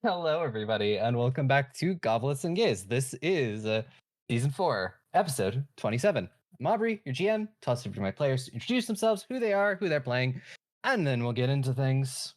Hello, everybody, and welcome back to Goblets and Gaze. This is season 4, episode 27. I'm Aubrey, your GM. Toss it over to my players to introduce themselves, who they are, who they're playing, and then we'll get into things.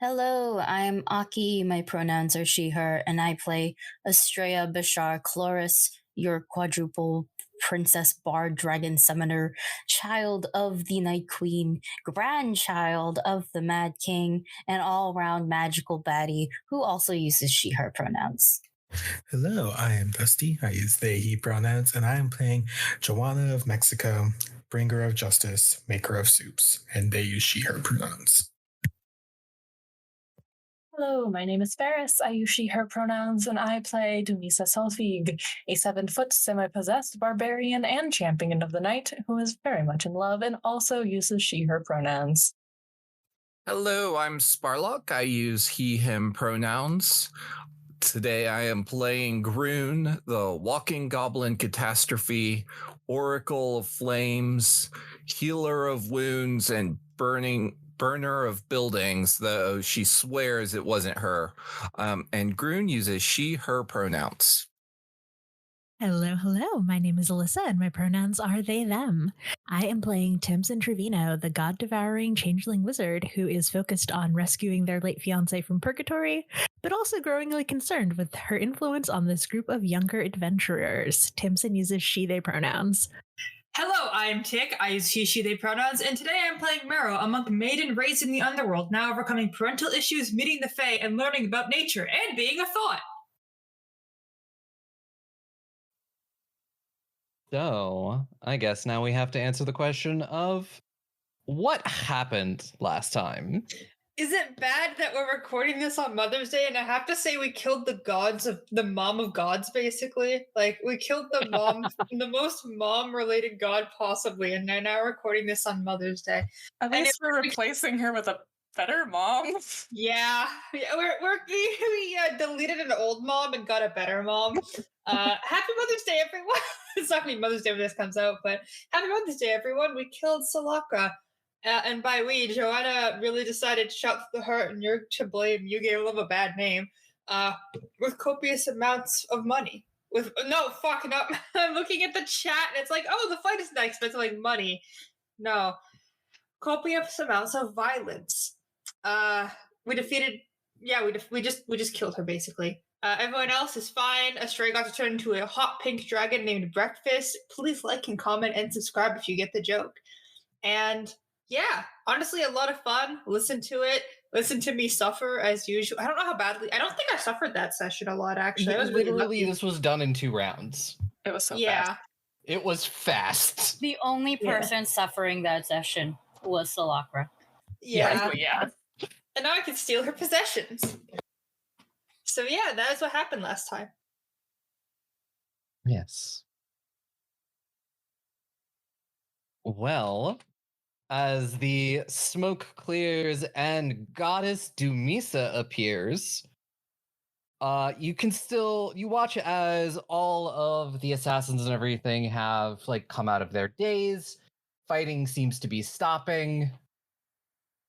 Hello, I'm Aki. My pronouns are she, her, and I play Astraea Bashar Chloris, your quadruple princess bard dragon summoner, child of the Night Queen, grandchild of the Mad King, and all round magical baddie who also uses she, her pronouns. Hello, I am Dusty. I use they, he pronouns, and I am playing Joanna of Mexico, bringer of justice, maker of soups, and they use she, her pronouns. Hello, my name is Ferris. I use she, her pronouns, and I play Dumisa Solfig, a 7-foot semi-possessed barbarian and champion of the night who is very much in love and also uses she, her pronouns. Hello, I'm Sparlock. I use he, him pronouns. Today I am playing Groon, the walking goblin catastrophe, oracle of flames, healer of wounds, and burner of buildings, though she swears it wasn't her. And Groon uses she, her pronouns. Hello. My name is Alyssa, and my pronouns are they, them. I am playing Timson Trevino, the god-devouring changeling wizard who is focused on rescuing their late fiancé from purgatory, but also growingly concerned with her influence on this group of younger adventurers. Timson uses she, they pronouns. Hello, I am Tick. I use he, she, they pronouns, and today I am playing Mero, a monk maiden raised in the underworld, now overcoming parental issues, meeting the Fae, and learning about nature, and being a thought. So, I guess now we have to answer the question of what happened last time? Is it bad that we're recording this on Mother's Day? And I have to say, we killed the mom of gods, basically. Like, we killed the mom, the most mom-related god possibly, and they're now recording this on Mother's Day. At least we're replacing her with a better mom. Yeah, we deleted an old mom and got a better mom. Happy Mother's Day, everyone! It's not gonna be Mother's Day when this comes out, but happy Mother's Day, everyone! We killed Salaka. And by we, Joanna really decided to shout to the heart, and you're to blame. You gave love a bad name. With copious amounts of money. I'm looking at the chat, and it's like, oh, the fight is next, but it's like money. No, copious amounts of violence. We defeated. Yeah, we just killed her basically. Everyone else is fine. Astraea got to turn into a hot pink dragon named Breakfast. Please like and comment and subscribe if you get the joke. And yeah, honestly, a lot of fun. Listen to it. Listen to me suffer as usual. I don't know how badly. I don't think I suffered that session a lot, actually. I was Literally, this was done in 2 rounds. It was so fast. It was fast. The only person suffering that session was Solakra. Yeah. Yeah. And now I can steal her possessions. So yeah, that is what happened last time. Yes. Well, as the smoke clears and goddess Dumisa appears, you watch as all of the assassins and everything have come out of their daze. Fighting seems to be stopping.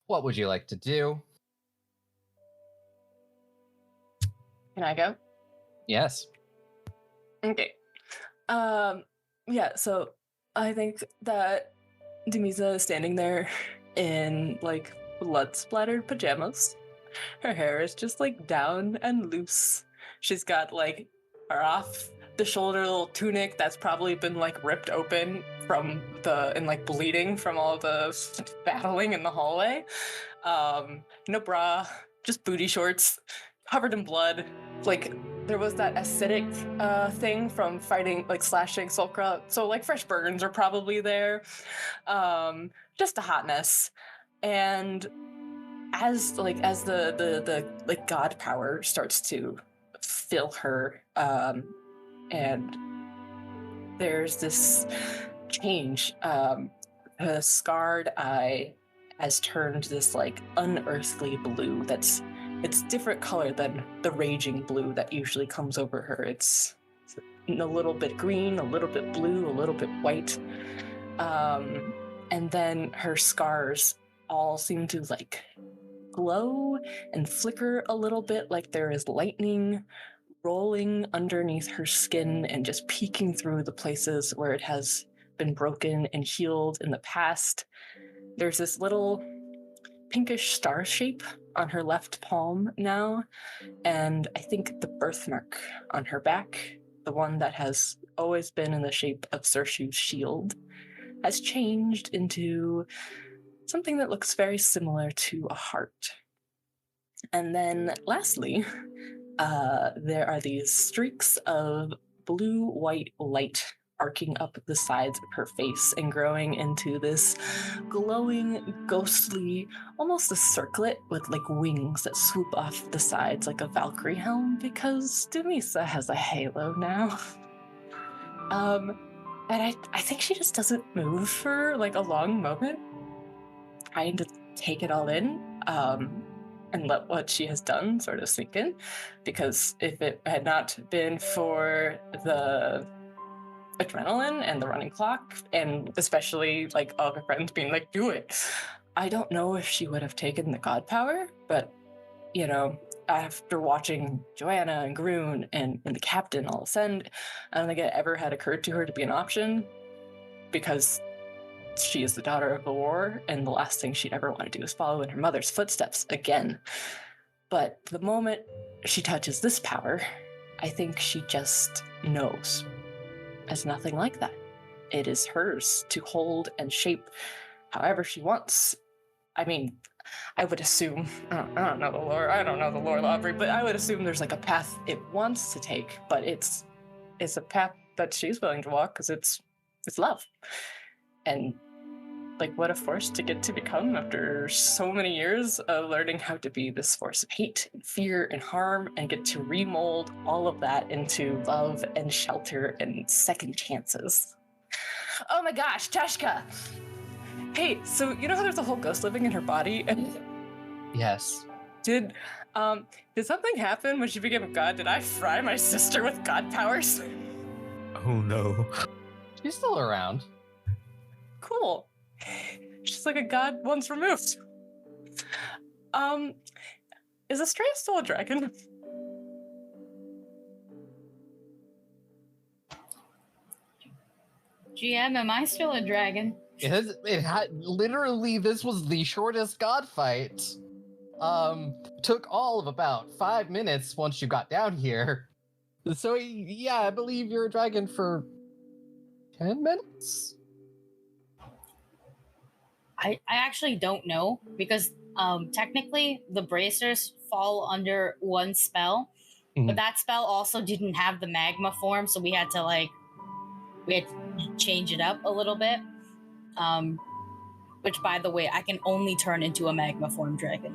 What would you like to do? Can I go? Yes. Okay. Yeah, so I think that Dumisa is standing there in blood-splattered pajamas. Her hair is just down and loose. She's got her off the shoulder little tunic that's probably been ripped open from bleeding from all the battling in the hallway. No bra, just booty shorts, covered in blood. There was that acidic thing from fighting, slashing Sulcra. So fresh burns are probably there. Just a hot mess. And as the god power starts to fill her, and there's this change. Her scarred eye has turned this unearthly blue it's different color than the raging blue that usually comes over her. It's a little bit green, a little bit blue, a little bit white. And then her scars all seem to glow and flicker a little bit like there is lightning rolling underneath her skin and just peeking through the places where it has been broken and healed in the past. There's this little pinkish star shape on her left palm now, and I think the birthmark on her back, the one that has always been in the shape of Cersei's shield, has changed into something that looks very similar to a heart. And then lastly, there are these streaks of blue-white light arcing up the sides of her face and growing into this glowing, ghostly, almost a circlet with like wings that swoop off the sides like a Valkyrie helm, because Dumisa has a halo now. And I think she just doesn't move for like a long moment, trying to take it all in. And let what she has done sort of sink in, because if it had not been for the adrenaline and the running clock, and especially like all of her friends being like, do it, I don't know if she would have taken the god power. But you know, after watching Joanna and Groon and the captain all ascend, I don't think it ever had occurred to her to be an option, because she is the daughter of the war, and the last thing she'd ever want to do is follow in her mother's footsteps again. But the moment she touches this power, I think she just knows. It's nothing like that. It is hers to hold and shape however she wants. I mean, I would assume, I don't know the lore, Aubrey, but I would assume there's like a path it wants to take, but it's a path that she's willing to walk because it's love. And like, what a force to get to become after so many years of learning how to be this force of hate and fear and harm, and get to remold all of that into love and shelter and second chances. Oh my gosh, Tashka! Hey, so you know how there's a whole ghost living in her body? Yes. Did something happen when she became a god? Did I fry my sister with god powers? Oh no. She's still around. Cool. She's like a god once removed. Is Astraea still a dragon? GM, am I still a dragon? It had literally, this was the shortest god fight. Took all of about 5 minutes once you got down here. So yeah, I believe you're a dragon for 10 minutes? I actually don't know, because technically the bracers fall under one spell, but that spell also didn't have the magma form, so we had to change it up a little bit. Which, by the way, I can only turn into a magma form dragon.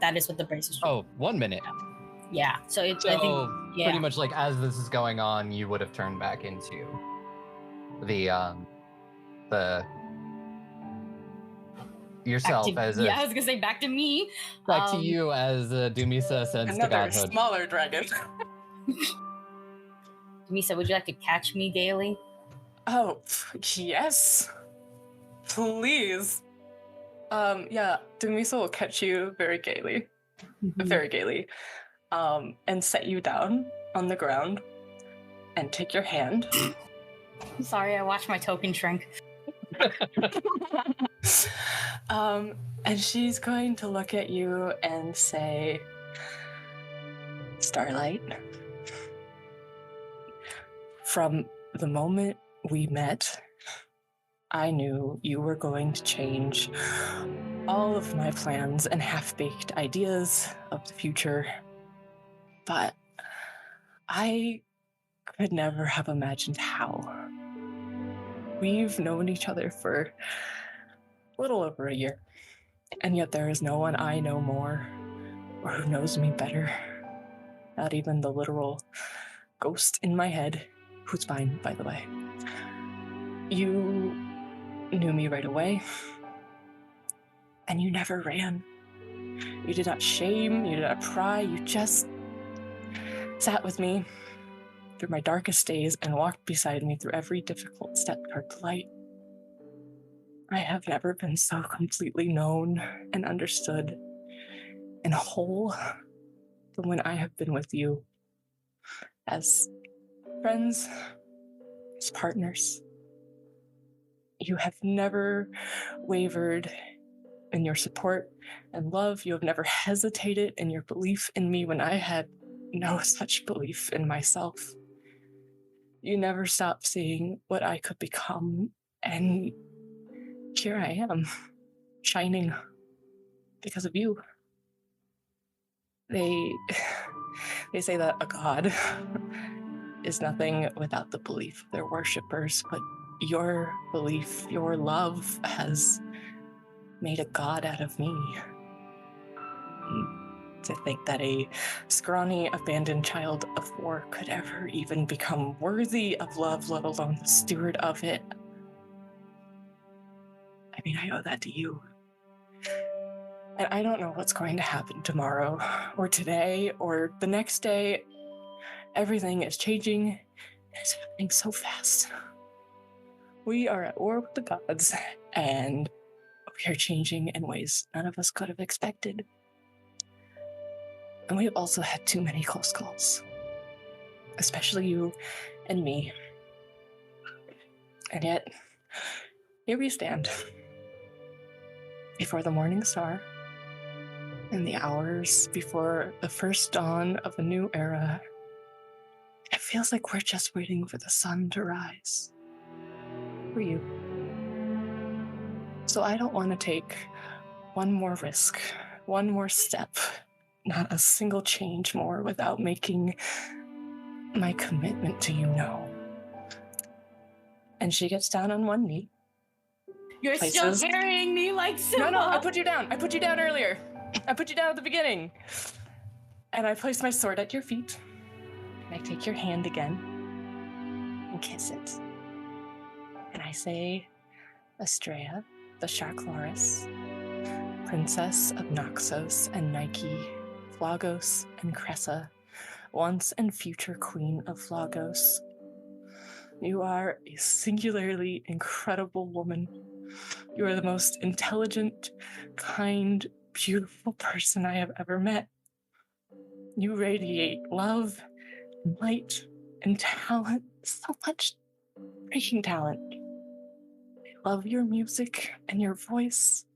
That is what the bracers do. Oh, 1 minute. Yeah. So I think pretty much like as this is going on, you would have turned back into the yourself I was gonna say back to me. Back to you as Dumisa ascends to Another godhood. smaller dragon. Dumisa, would you like to catch me gaily? Oh, yes. Please. Yeah, Dumisa will catch you very gaily. Very gaily. And set you down on the ground and take your hand. I'm sorry, I watched my token shrink. And she's going to look at you and say, Starlight, from the moment we met, I knew you were going to change all of my plans and half-baked ideas of the future, but I could never have imagined how. We've known each other for a little over a year, and yet there is no one I know more or who knows me better. Not even the literal ghost in my head, who's fine, by the way. You knew me right away, and you never ran. You did not shame, you did not pry, you just sat with me through my darkest days and walked beside me through every difficult step toward the light. I have never been so completely known and understood and whole than when I have been with you as friends, as partners. You have never wavered in your support and love. You have never hesitated in your belief in me when I had no such belief in myself. You never stopped seeing what I could become, and here I am, shining because of you. They say that a god is nothing without the belief of their worshippers, but your belief, your love has made a god out of me. To think that a scrawny, abandoned child of 4 could ever even become worthy of love, let alone the steward of it. I mean, I owe that to you. And I don't know what's going to happen tomorrow, or today, or the next day. Everything is changing, and it's happening so fast. We are at war with the gods, and we are changing in ways none of us could have expected. And we have also had too many close calls, especially you and me. And yet, here we stand, before the morning star, in the hours before the first dawn of a new era. It feels like we're just waiting for the sun to rise. For you. So I don't want to take one more risk, one more step, not a single change more without making my commitment to you known. And she gets down on one knee. You're still carrying me like Simba. No, I put you down. I put you down earlier. I put you down at the beginning. And I place my sword at your feet. And I take your hand again and kiss it. And I say, Astraea, the Sharkloris, Princess of Noxos and Nike, Flagos and Cressa, once and future Queen of Flagos. You are a singularly incredible woman. You are the most intelligent, kind, beautiful person I have ever met. You radiate love and light and talent, so much freaking talent. I love your music and your voice.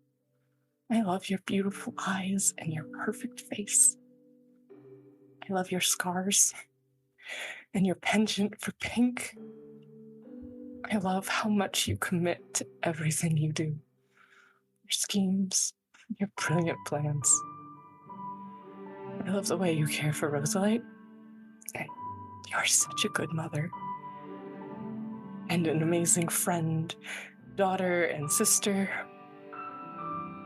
I love your beautiful eyes and your perfect face. I love your scars and your penchant for pink. I love how much you commit to everything you do. Your schemes, your brilliant plans. I love the way you care for Rosalite. You are such a good mother. And an amazing friend, daughter, and sister.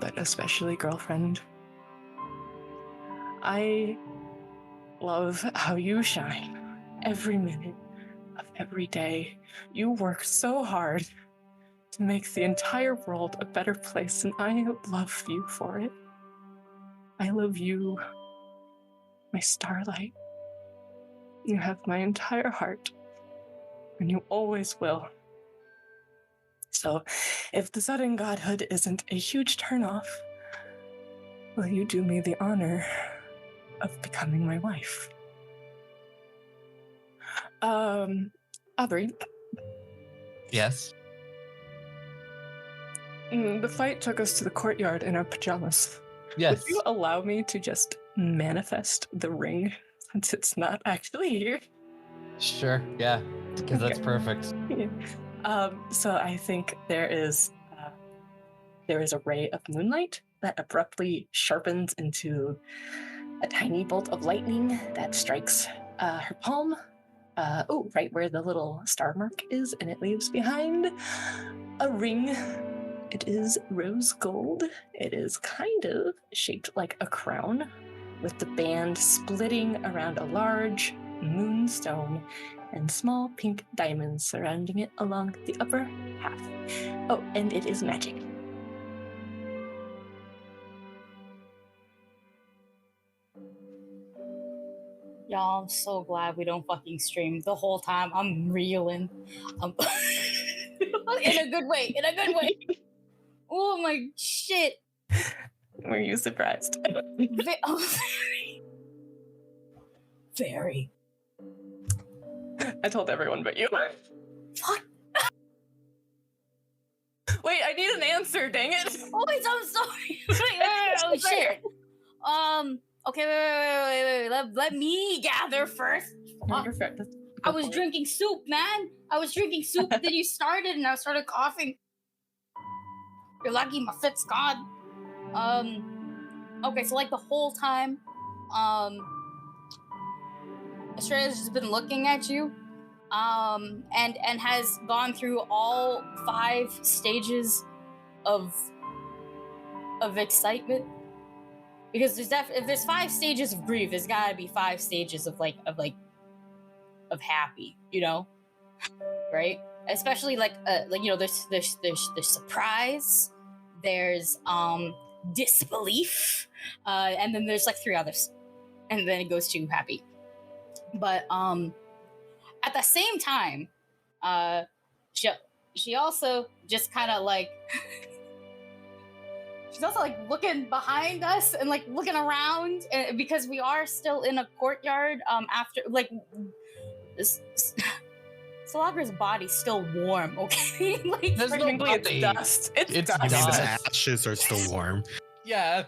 But especially girlfriend. I love how you shine every minute of every day. You work so hard to make the entire world a better place, and I love you for it. I love you, my starlight. You have my entire heart, and you always will. So, if the sudden godhood isn't a huge turnoff, will you do me the honor of becoming my wife? Aubrey. Yes. The fight took us to the courtyard in our pajamas. Yes. Would you allow me to just manifest the ring since it's not actually here? Sure. Yeah. Because that's perfect. Yeah. So I think there is a ray of moonlight that abruptly sharpens into a tiny bolt of lightning that strikes her palm. Right where the little star mark is, and it leaves behind a ring. It is rose gold. It is kind of shaped like a crown, with the band splitting around a large moonstone and small pink diamonds surrounding it along the upper half. Oh, and it is magic. Y'all, I'm so glad we don't fucking stream. The whole time I'm reeling. In a good way. Oh my shit. Were you surprised? Very. I told everyone but you. What? Wait, I need an answer, dang it. Oh, wait, I'm sorry. Oh, shit. Okay, wait. Let me gather first. No, you're fair. I was drinking soup, man. I was drinking soup, and then you started, and I started coughing. You're lucky my fit's gone. Okay, so like the whole time, Astraea's just been looking at you, and has gone through all 5 stages of excitement. Because if there's 5 stages of grief, there's gotta be 5 stages of happy, you know, right? Especially there's surprise, there's disbelief, and then there's 3 others, and then it goes to happy. But at the same time, she also just kind of she's also looking behind us and looking around, because we are still in a courtyard. After Salagra's body's still warm, okay? There's no Technically, it's body. dust. It's I mean, dust. the Dust. ashes are still warm. Yeah.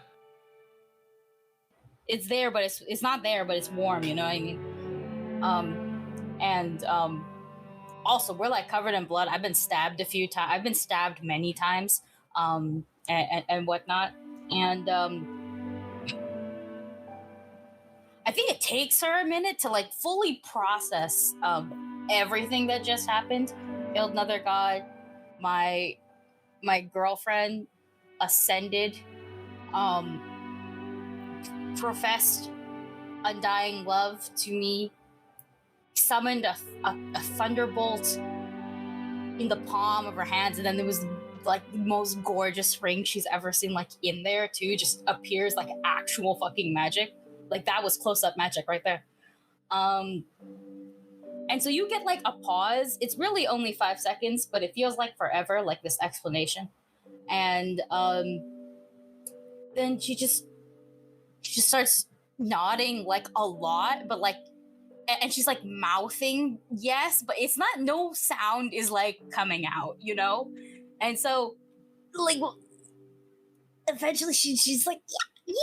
It's there, but it's not there, but it's warm. You know what I mean? And also we're covered in blood. I've been stabbed a few times. I've been stabbed many times. And whatnot. And I think it takes her a minute to fully process everything that just happened. Killed another god. My girlfriend ascended. Professed undying love to me. Summoned a thunderbolt in the palm of her hands, and then there was the most gorgeous ring she's ever seen in there too. Just appears like actual fucking magic. That was close-up magic right there. And so you get a pause. It's really only 5 seconds, but it feels like forever, this explanation. And then she just starts nodding a lot, but and she's mouthing yes, but it's not, no sound is coming out, you know? And so eventually she's like, yeah,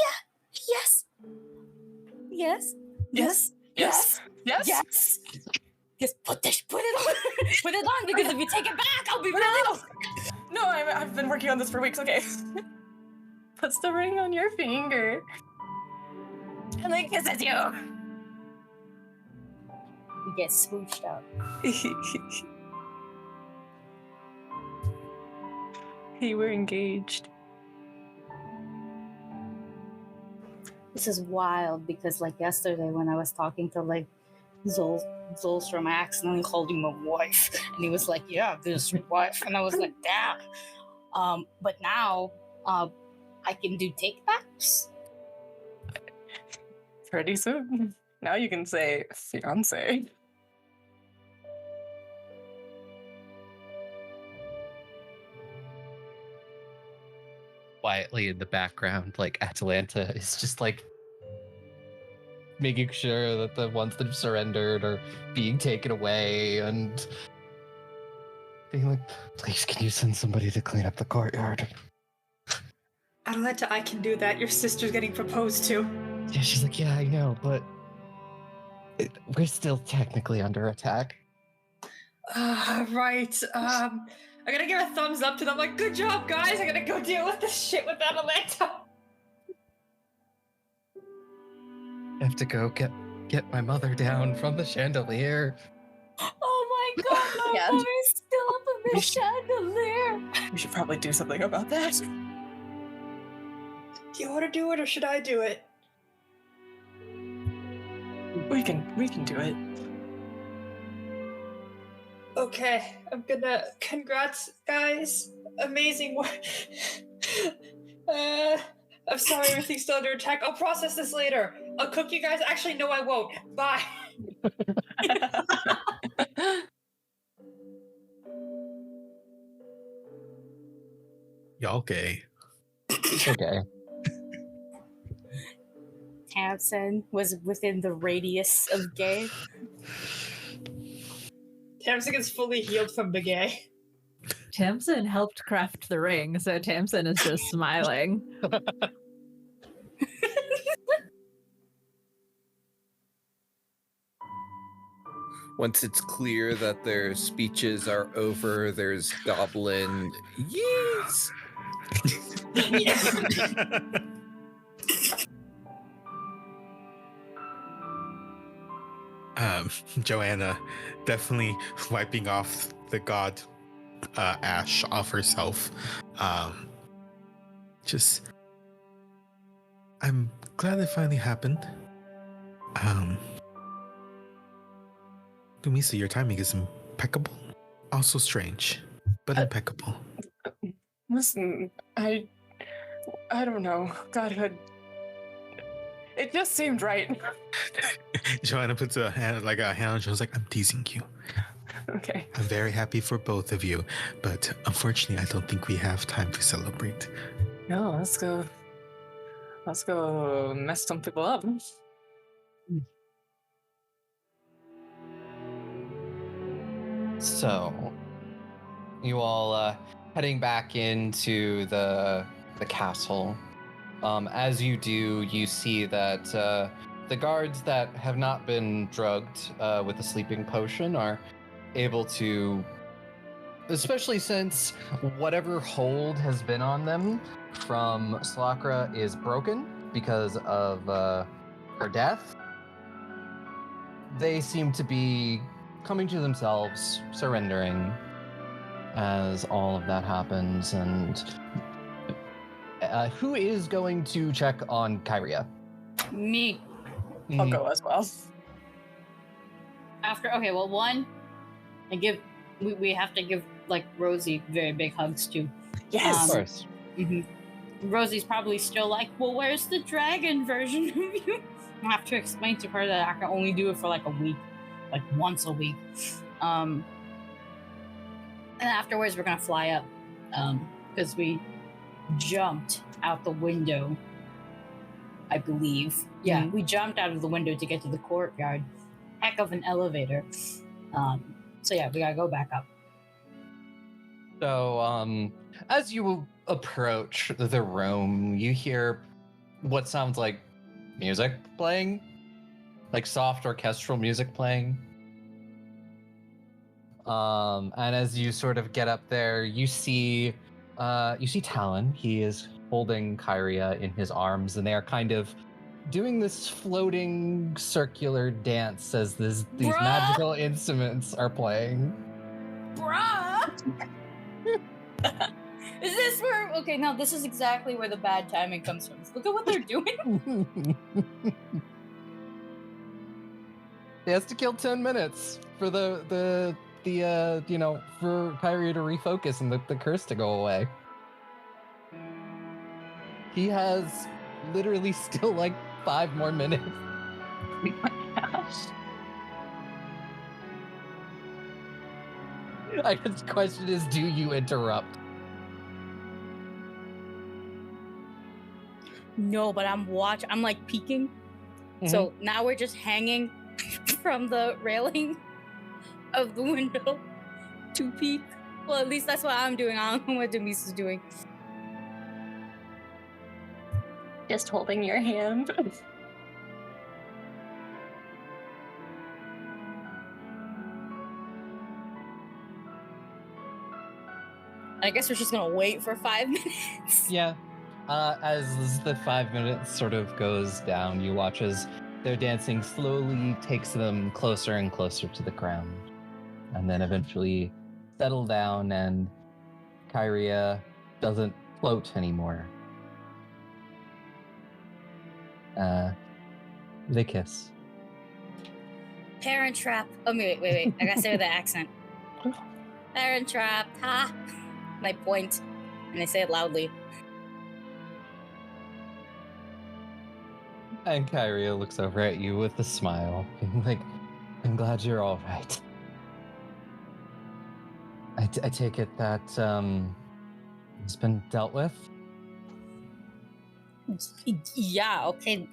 yes. Yes. Put it on. Put it on, because if you take it back, I'll be really. No, I've been working on this for weeks. Okay. Puts the ring on your finger. And then kisses you. You get smooched up. Hey, we're engaged. This is wild because yesterday when I was talking to Zolstrom, I accidentally called him a wife, and he was like, "Yeah, this is your wife," and I was like, "Damn." But now, I can do take-backs. Pretty soon. Now you can say fiance. Quietly in the background, Atalanta is just making sure that the ones that have surrendered are being taken away, and being please, can you send somebody to clean up the courtyard? Atalanta, I can do that. Your sister's getting proposed to. Yeah, she's like, yeah, I know, but we're still technically under attack. Right. I gotta give a thumbs up to them. Good job, guys. I gotta go deal with this shit with Atalanta. I have to go get my mother down from the chandelier. Oh my god, my Yeah. mother's still up in the chandelier. We should probably do something about that. Do you want to do it, or should I do it? We can do it. Okay, I'm gonna. Congrats, guys. Amazing work. I'm sorry, everything's still under attack. I'll process this later. I'll cook you guys. Actually, no, I won't. Bye. Y'all gay. Okay. Tamsin was within the radius of gay. Tamsin is fully healed from the gay. Tamsin helped craft the ring, so Tamsin is just smiling. Once it's clear that their speeches are over, there's goblin yees. Joanna definitely wiping off the god ash off herself. Just, I'm glad it finally happened. Dumisa, your timing is impeccable. Also strange, but impeccable. Listen, I don't know. Godhood. It just seemed right. Joanna puts a hand on Joan's like, I'm teasing you. Okay. I'm very happy for both of you, but unfortunately, I don't think we have time to celebrate. No, let's go mess some people up. So, you all heading back into the castle. As you do, you see that the guards that have not been drugged with the sleeping potion are able to, especially since whatever hold has been on them from Slakra is broken because of her death. They seem to be coming to themselves, surrendering as all of that happens. And who is going to check on Kyria? Me. I'll go as well. One, we have to give like Rosie very big hugs too. Yes. Of course. Rosie's probably still like, well, where's the dragon version of you? I have to explain to her that I can only do it for like a week, like once a week. And afterwards we're gonna fly up, because we jumped out the window, I believe. Yeah, we jumped out of the window to get to the courtyard. Heck of an elevator. So yeah, we gotta go back up. So, as you approach the room, you hear what sounds like music playing, like soft orchestral music playing. And as you sort of get up there, you see Talon. He is holding Kyria in his arms, and they are kind of doing this floating circular dance as these magical instruments are playing. Bruh! Is this where... Okay, now this is exactly where the bad timing comes from. Look at what they're doing. He has to kill 10 minutes for the for Kyrie to refocus and the curse to go away. He has literally still like 5 more minutes. Oh my gosh. I guess the question is, do you interrupt? No, but I'm like peeking. So now we're just hanging from the railing of the window to peek. Well, at least that's what I'm doing. I don't know what Dumisa is doing. Just holding your hand. I guess we're just gonna wait for 5 minutes. Yeah. As the 5 minutes sort of goes down, you watch as their dancing slowly takes them closer and closer to the ground, and then eventually settle down, and Kyria doesn't float anymore. They kiss. Parent trap. Oh, wait. I gotta say with the accent. Parent trap. Ha! And I point, and I say it loudly. And Kyria looks over at you with a smile, being like, I'm glad you're all right. I take it that it's been dealt with? Yeah, okay.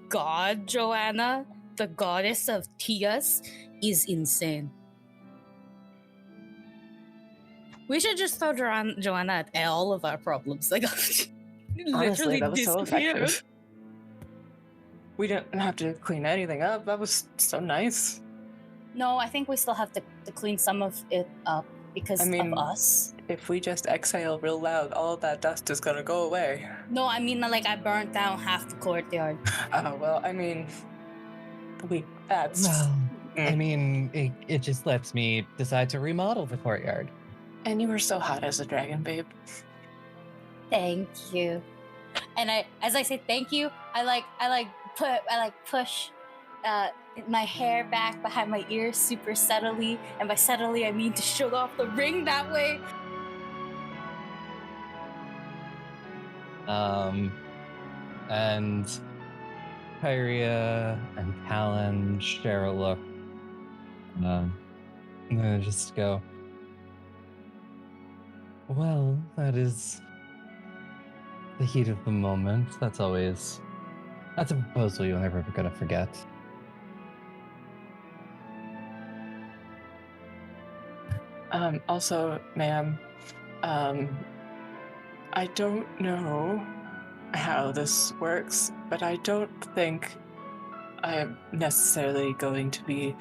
God, Joanna, the goddess of tears, is insane. We should just throw Joanna at all of our problems. Like, Honestly, literally that was so disappear. effective. We didn't have to clean anything up. That was so nice. No, I think we still have to clean some of it up because I mean, of us. If we just exhale real loud, all of that dust is gonna go away. No, I mean, like, I burnt down half the courtyard. Well, I mean, that's. Well, I Mm. mean, it just lets me decide to remodel the courtyard. And you were so hot as a dragon, babe. Thank you. And as I say thank you, I push my hair back behind my ears super subtly, and by subtly I mean to show off the ring that way. And Kyria and Talon share a look. I'm gonna just go, well, that is the heat of the moment. That's a proposal you're never gonna forget. Also, ma'am, I don't know how this works, but I don't think I'm necessarily going to be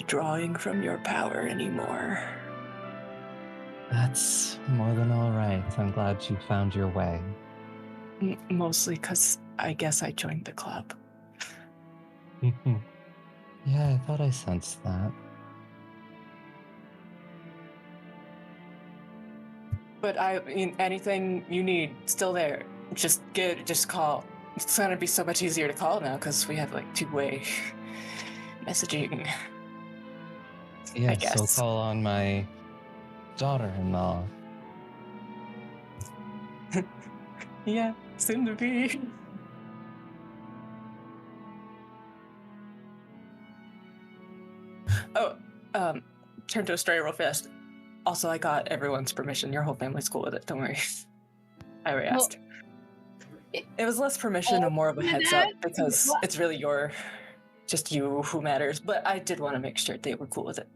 drawing from your power anymore. That's more than all right. I'm glad you found your way. Mostly because I guess I joined the club. Yeah, I thought I sensed that. But I mean, anything you need, still there. Just call. It's gonna be so much easier to call now because we have like two-way messaging. Yes, guess. so call on my daughter-in-law. Yeah, soon to be. Turn to Astraea real fast. Also, I got everyone's permission. Your whole family's cool with it. Don't worry. I already asked. It was less permission and more of a heads up because it's really just you who matters. But I did want to make sure they were cool with it.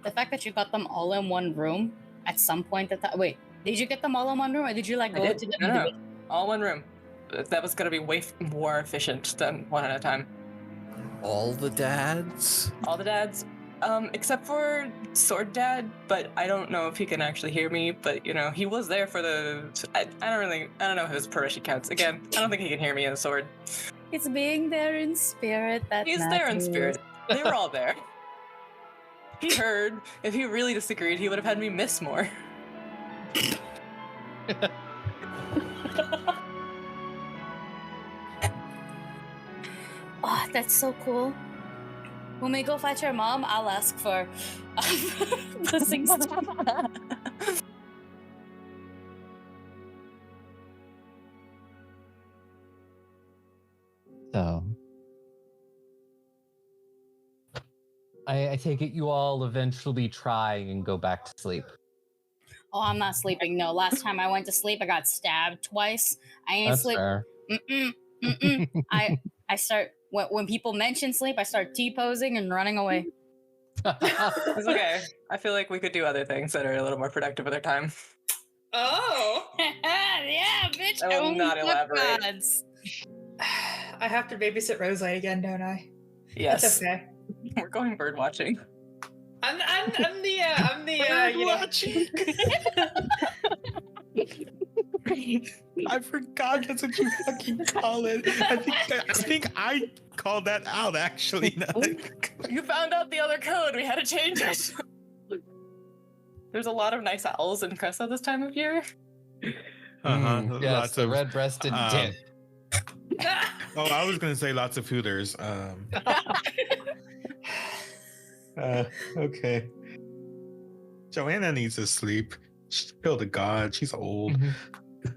The fact that you got them all in one room at some point wait, did you get them all in one room, or did you like go to the No, all one room. That was gonna be way more efficient than one at a time. All the dads? All the dads, except for Sword Dad, but I don't know if he can actually hear me, but you know, he was there for I don't know if his Parashi counts. Again, I don't think he can hear me in Sword. It's being there in spirit that He's there in spirit. They were all there. He heard. If he really disagreed, he would have had me miss more. Oh, that's so cool. When we go fight your mom, I'll ask for blessings. So, I take it you all eventually try and go back to sleep. Oh, I'm not sleeping. No, last time I went to sleep, I got stabbed twice. I ain't That's sleep. fair. I start when people mention sleep, I start T-posing and running away. It's okay. I feel like we could do other things that are a little more productive with our time. Oh. Yeah, bitch. I will not elaborate. Gods. I have to babysit Rosalie again, don't I? Yes. That's okay. We're going bird watching. I'm the you know. I forgot that's what you fucking call it. I think I called that out actually. You found out the other code. We had to change it. There's a lot of nice owls in Cressa this time of year. Yes, Lots the of red-breasted tit. Oh, I was gonna say lots of hooters. Okay. Joanna needs to sleep. She's killed a god. She's old.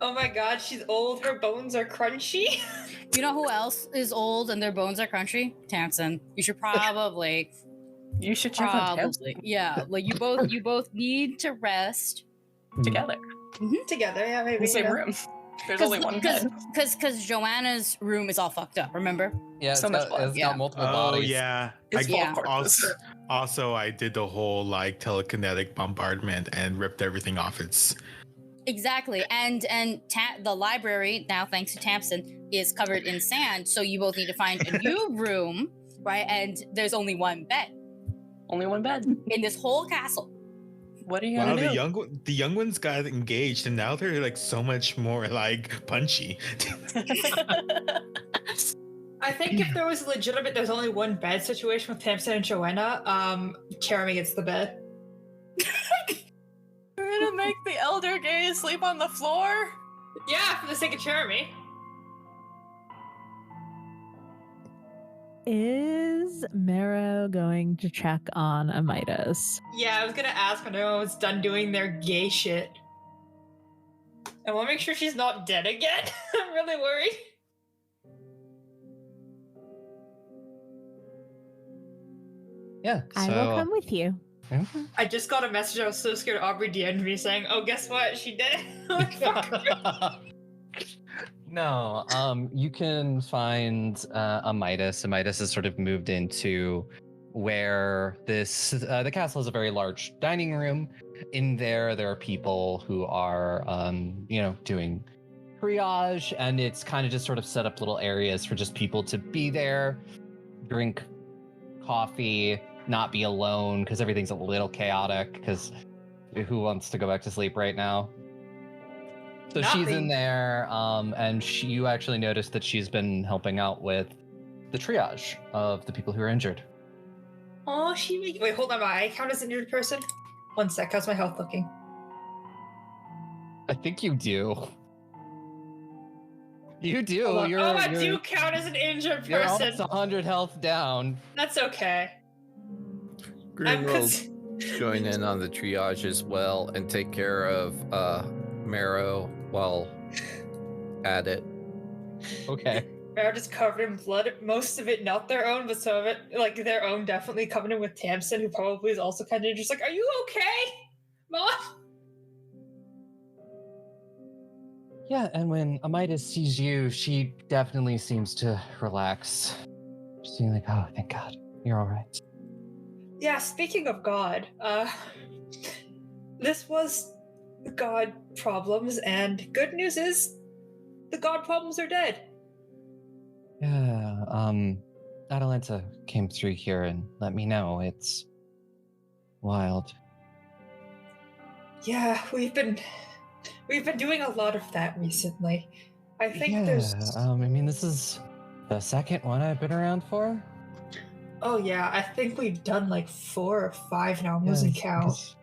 Oh my god, she's old. Her bones are crunchy. You know who else is old and their bones are crunchy? Tamsin. You should probably. You should check on Tamsin. Yeah, like you both need to rest. together Together, yeah, maybe. in the same yeah. room. There's only one bed. Because Joanna's room is all fucked up. Remember? Yeah, So much blood. it's Yeah. got multiple Oh bodies. yeah. It's full of corpses. Also, I did the whole like telekinetic bombardment and ripped everything off its. Exactly. And the library now, thanks to Tamsin, is covered in sand. So you both need to find a new room, right? And there's only one bed Only one bed. in this whole castle. What are you Wow, gonna the do? the young ones got engaged, and now they're like so much more like punchy. I think if there was a legitimate, there's only one bed situation with Tamsin and Joanna, Jeremy gets the bed. We're gonna make the elder gays sleep on the floor? Yeah, for the sake of Jeremy. Is Marrow going to check on Amidas? Yeah, I was gonna ask when everyone was done doing their gay shit. I want to make sure she's not dead again. I'm really worried. Yeah. I will come with you. I just got a message. I was so scared Aubrey DM'd me saying, "Oh, guess what? She did." I'm like, fuck. No, you can find Amidas. Amidas has sort of moved into where the castle has a very large dining room. In there are people who are, doing triage, and it's kind of just sort of set up little areas for just people to be there, drink coffee, not be alone, because everything's a little chaotic, because who wants to go back to sleep right now? So she's in there, and you actually noticed that she's been helping out with the triage of the people who are injured. Oh, wait, hold on. I count as an injured person? 1 sec. How's my health looking? I think you do. You do. Hold on. I do count as an injured You're person. almost 100 health down. That's okay. Green will join in on the triage as well and take care of Marrow while at it. Okay. They're just covered in blood. Most of it not their own, but some of it, like their own, definitely covered in with Tamsin, who probably is also kind of just like, "Are you okay, Mom?" Yeah, and when Amidas sees you, she definitely seems to relax. She's like, "Oh, thank God, you're all right." Yeah, speaking of God, this was God problems, and good news is the God problems are dead. Yeah, Atalanta came through here and let me know. It's wild. Yeah, we've been doing a lot of that recently. I think there's this is the second one I've been around for. Oh yeah, I think we've done like 4 or 5 now. I'm losing count.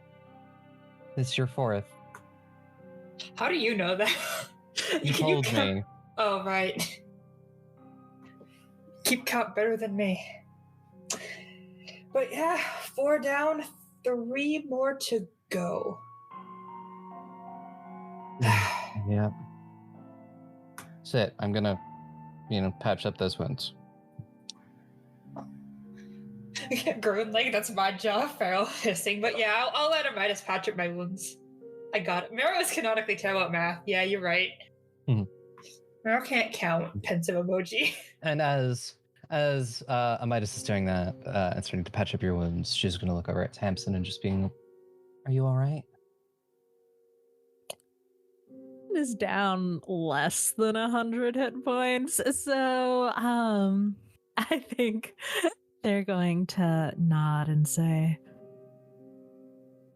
It's your fourth. How do you know that? You told me. Oh right. Keep count better than me. But yeah, 4 down, 3 more to go. Yeah. Sit. I'm gonna, patch up those wounds. Grown like that's my job, Feral hissing. But yeah, I'll let Amidas patch up my wounds. I got it. Mero is canonically terrible at math. Yeah, you're right. Mero can't count. Pensive emoji. And as Amidas is doing that and starting to patch up your wounds, she's gonna look over at Tamsin and just being, "Are you all right?" Is down less than 100 hit points, so I think they're going to nod and say,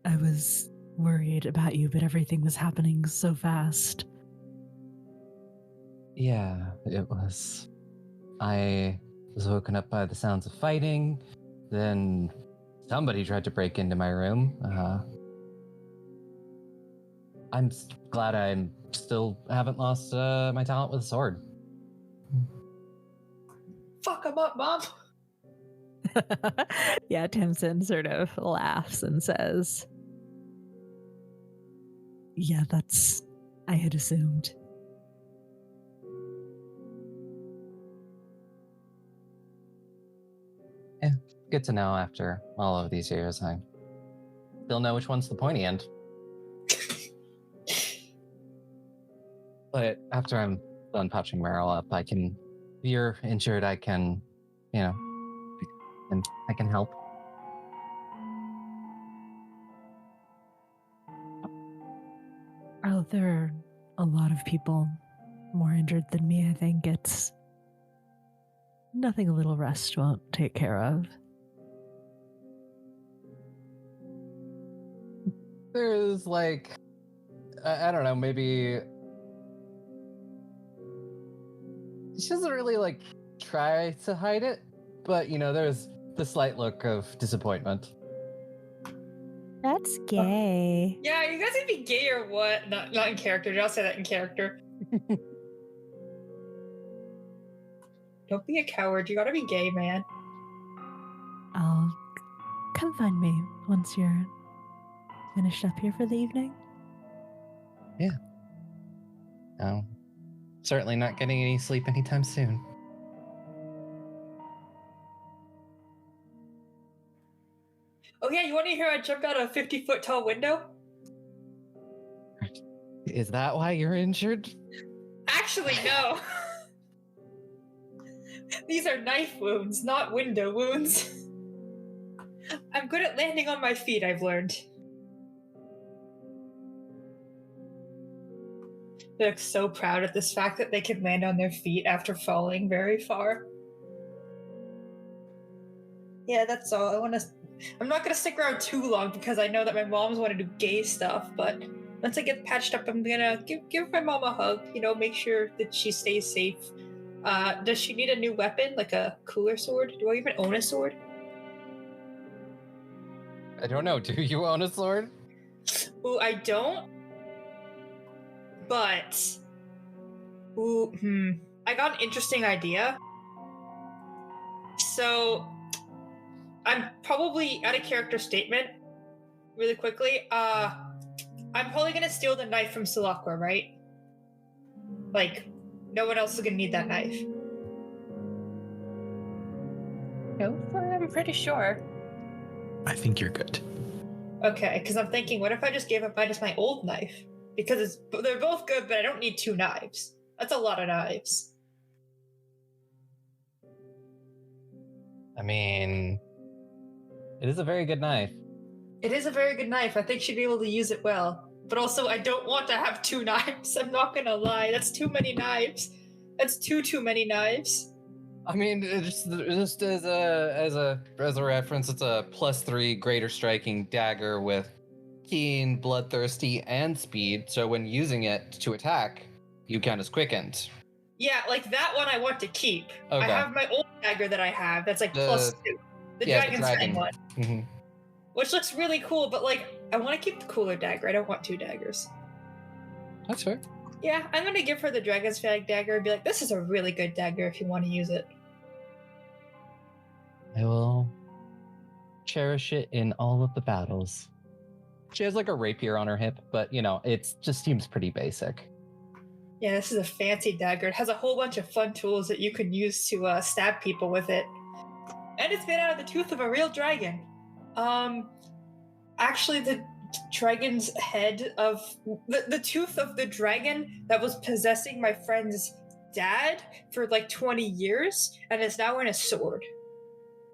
"I was worried about you, but everything was happening so fast." Yeah, it was. I was woken up by the sounds of fighting. Then somebody tried to break into my room. I'm glad I still haven't lost my talent with a sword. Fuck him up, Mom. Yeah, Tamsin sort of laughs and says, "Yeah, I had assumed." Yeah, good to know after all of these years. I still know which one's the pointy end. But after I'm done patching Meryl up, if you're injured, I can, and I can help. Oh, there are a lot of people more injured than me. I think it's nothing a little rest won't take care of. There's I don't know, maybe she doesn't really try to hide it, but there's the slight look of disappointment. That's gay. Yeah, you guys gonna be gay or what? Not in character. I'll say that in character. Don't be a coward. You gotta be gay, man. I'll come find me once you're finished up here for the evening. Yeah. No. Certainly not getting any sleep anytime soon. Oh yeah, you want to hear I jumped out a 50-foot tall window? Is that why you're injured? Actually, no. These are knife wounds, not window wounds. I'm good at landing on my feet, I've learned. They look so proud at this fact that they can land on their feet after falling very far. Yeah, that's all. I'm not gonna stick around too long because I know that my mom's want to do gay stuff, but once I get patched up, I'm gonna give my mom a hug, make sure that she stays safe. Does she need a new weapon, like a cooler sword? Do I even own a sword? I don't know. Do you own a sword? Ooh, I don't. But I got an interesting idea. So I'm probably out of character statement really quickly. I'm probably gonna steal the knife from Silakwa, right? No one else is gonna need that knife. Go for it, I'm pretty sure. I think you're good. Okay, because I'm thinking, what if I just gave up just my old knife? Because they're both good, but I don't need 2 knives. That's a lot of knives. I mean, it is a very good knife. It is a very good knife. I think she'd be able to use it well. But also, I don't want to have 2 knives. I'm not gonna lie. That's too many knives. That's too many knives. I mean, just as a reference, it's a +3 greater striking dagger with keen, bloodthirsty, and speed. So when using it to attack, you count as quickened. Yeah, that one I want to keep. Okay. I have my old dagger that I have. That's +2. The Dragon's dragon one. Mm-hmm. Which looks really cool, but I want to keep the cooler dagger. I don't want 2 daggers. That's fair. Yeah, I'm gonna give her the Dragon's Fang dagger and be like, this is a really good dagger if you want to use it. I will cherish it in all of the battles. She has a rapier on her hip, but it just seems pretty basic. Yeah, this is a fancy dagger. It has a whole bunch of fun tools that you can use to stab people with it. And it's made out of the tooth of a real dragon. Actually, the dragon's head of... The tooth of the dragon that was possessing my friend's dad for 20 years and is now in a sword.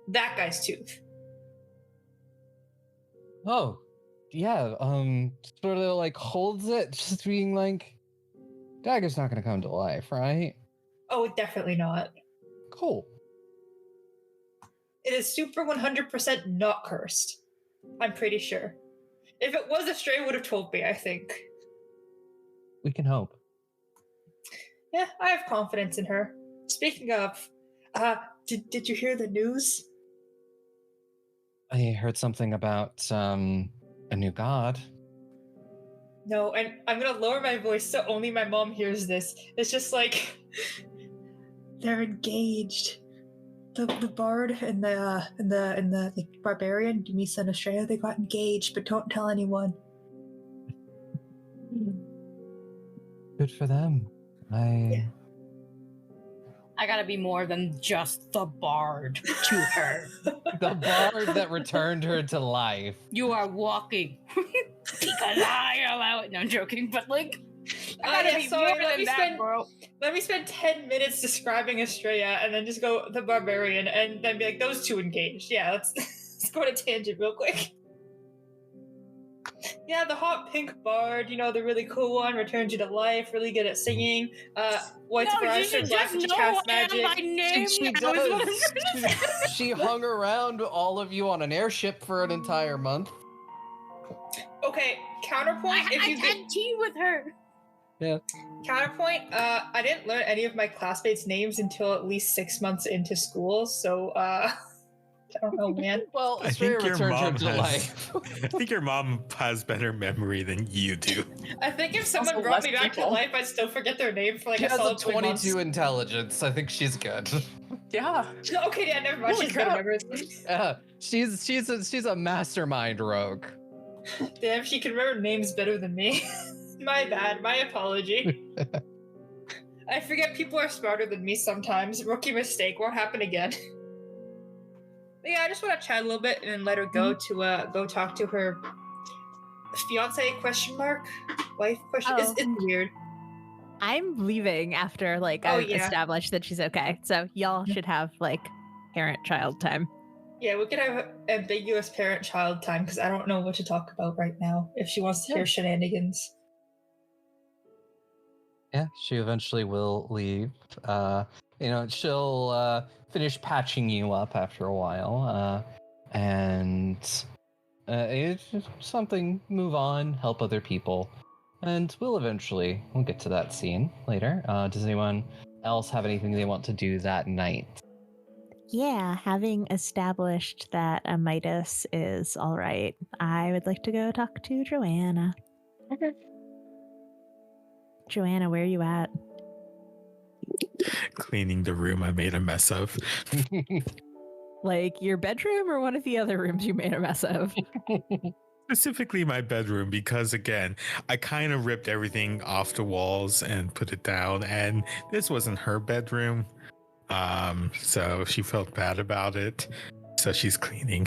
That guy's tooth. Oh, yeah. Sort of holds it, just being dagger's not gonna come to life, right? Oh, definitely not. Cool. It is super 100% not cursed. I'm pretty sure. If it was, Astraea would have told me, I think. We can hope. Yeah, I have confidence in her. Speaking of, did you hear the news? I heard something about a new god. No, and I'm gonna lower my voice so only my mom hears this. It's just they're engaged. The bard and the barbarian, Dumisa and Astraea, they got engaged, but don't tell anyone. Good for them. I gotta be more than just the bard to her. The bard that returned her to life. You are walking because I allow it. No, I'm joking, but gotta Yeah, be sorry, more than that, bro. Let me spend 10 minutes describing Astraea and then just go the barbarian and then be like, those two engaged. Yeah, let's go on a tangent real quick. Yeah, the hot pink bard, the really cool one, returns you to life, really good at singing. White No, you Thrasher, should blast just you know cast I am magic. by name. She That was what I was does. gonna say. She hung around all of you on an airship for an entire month. Okay, counterpoint. I had tea with her. Yeah. Counterpoint. I didn't learn any of my classmates' names until at least 6 months into school, so I don't know, man. Well, I Astraea think your returned her mom to has. life. I think your mom has better memory than you do. I think if someone Also brought less me back to people. life, I'd still forget their name for like She a has a solid 3 months. 22 intelligence. I think she's good. Yeah. Okay, yeah, never mind. Holy She's good crap. at everything. She's a mastermind rogue. Damn, she can remember names better than me. My bad. My apology. I forget people are smarter than me sometimes. Rookie mistake. Won't happen again. But yeah, I just want to chat a little bit and then let her go to go talk to her fiance ? Wife ? Oh. It's weird. I'm leaving after Oh, I've yeah. established that she's okay. So y'all should have parent-child time. Yeah, we could have ambiguous parent-child time because I don't know what to talk about right now. If she wants to hear shenanigans. Yeah, she eventually will leave. She'll finish patching you up after a while, and it's just something. Move on, help other people, and we'll get to that scene later. Does anyone else have anything they want to do that night? Yeah, having established that a Midas is all right, I would like to go talk to Joanna. Okay. Joanna, where are you at? Cleaning the room I made a mess of. Like your bedroom or one of the other rooms you made a mess of? Specifically my bedroom, because again, I kind of ripped everything off the walls and put it down, and this wasn't her bedroom. So she felt bad about it. So she's cleaning.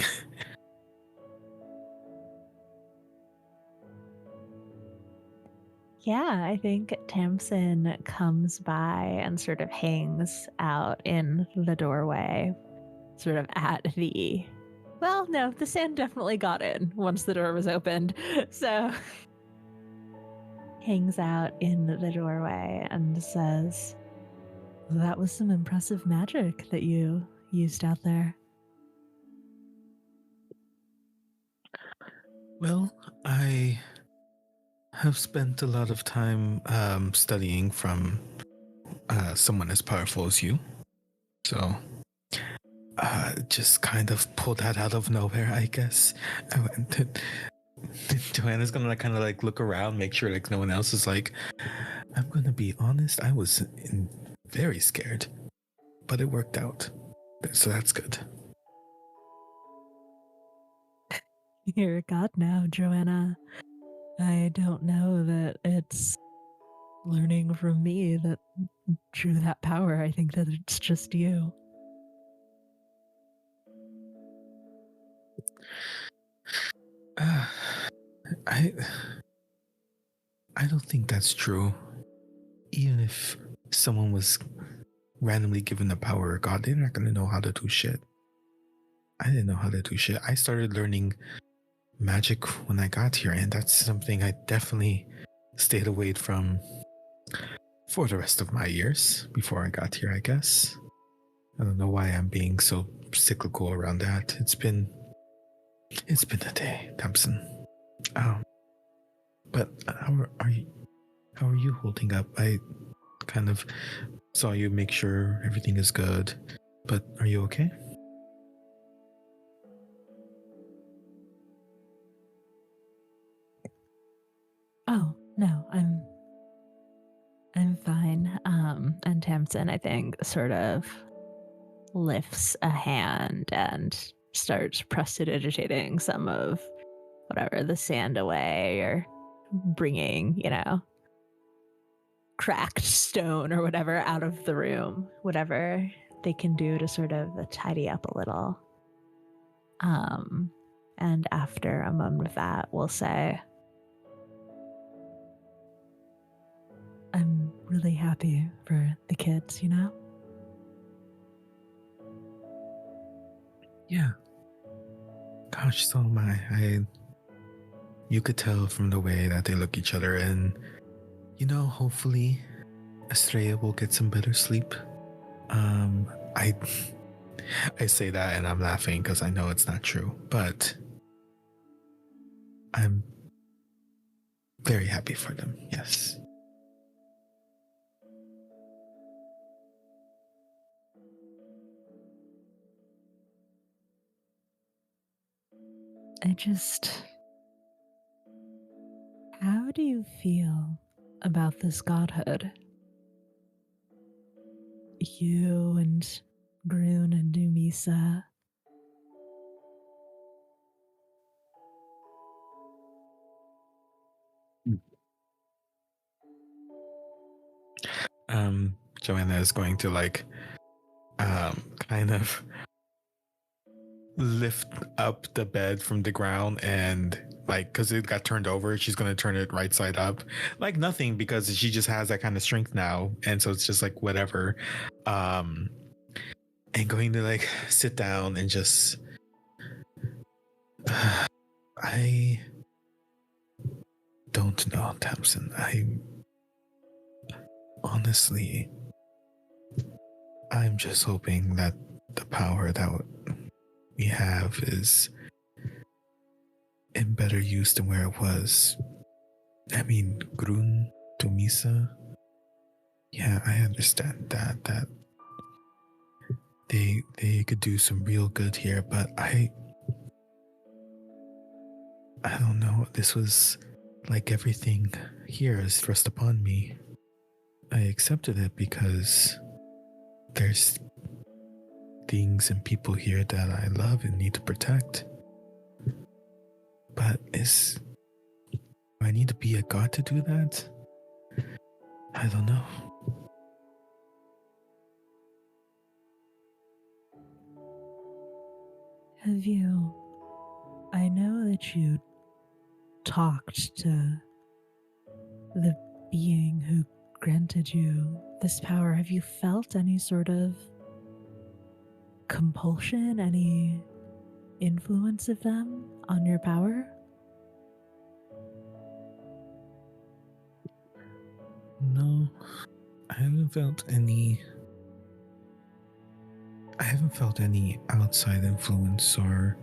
Yeah, I think Tamsin comes by and sort of hangs out in the doorway, sort of at the... Well, no, the sand definitely got in once the door was opened. So hangs out in the doorway and says, "That was some impressive magic that you used out there." Well, I have spent a lot of time studying from someone as powerful as you. So just kind of pulled that out of nowhere, I guess. Joanna's gonna look around, make sure no one else is like, I'm gonna be honest, I was very scared, but it worked out. So that's good. You're a god now, Joanna. I don't know that it's learning from me that drew that power. I think that it's just you. I don't think that's true. Even if someone was randomly given the power of God, they're not going to know how to do shit. I didn't know how to do shit. I started learning magic when I got here, and that's something I definitely stayed away from for the rest of my years before I got here, I guess. I don't know why I'm being so cyclical around that. It's been a day, Thompson. But how are you holding up? I kind of saw you make sure everything is good, but are you okay? Oh, no, I'm fine. And Tamsin, I think, sort of lifts a hand and starts prestidigitating some of whatever, the sand away, or bringing, cracked stone or whatever out of the room, whatever they can do to sort of tidy up a little. And after a moment of that, we'll say, really happy for the kids, you know? Yeah. Gosh, so am I. You could tell from the way that they look each other, and hopefully Astraea will get some better sleep. I I say that and I'm laughing because I know it's not true, but I'm very happy for them. Yes. How do you feel about this godhood? You and Grun and Dumisa. Joanna is going to kind of lift up the bed from the ground and because it got turned over, she's going to turn it right side up, like nothing, because she just has that kind of strength now, and so it's just like whatever. And going to sit down and just I don't know, Tamsin. Honestly, I'm just hoping that the power that we have is in better use than where it was. I mean, Grun, Dumisa, yeah, I understand that they could do some real good here, but I don't know. This was like everything here is thrust upon me. I accepted it because there's things and people here that I love and need to protect. But do I need to be a god to do that? I don't know. I know that you talked to the being who granted you this power. Have you felt any sort of compulsion, any influence of them on your power? No, I haven't felt any outside influence or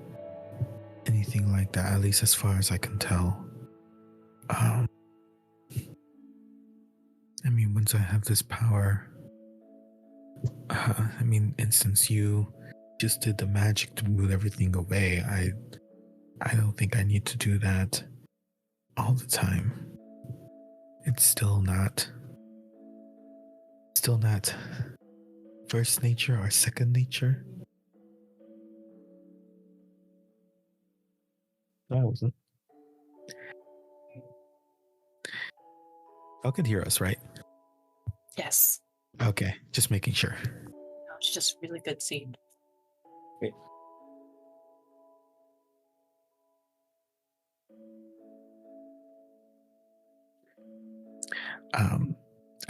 anything like that, at least as far as I can tell. I mean, once I have this power, and since you just did the magic to move everything away, I don't think I need to do that all the time. It's still not first nature or second nature. No, I wasn't. Y'all can hear us, right? Yes. Okay, just making sure. No, it's just really good scene. Great.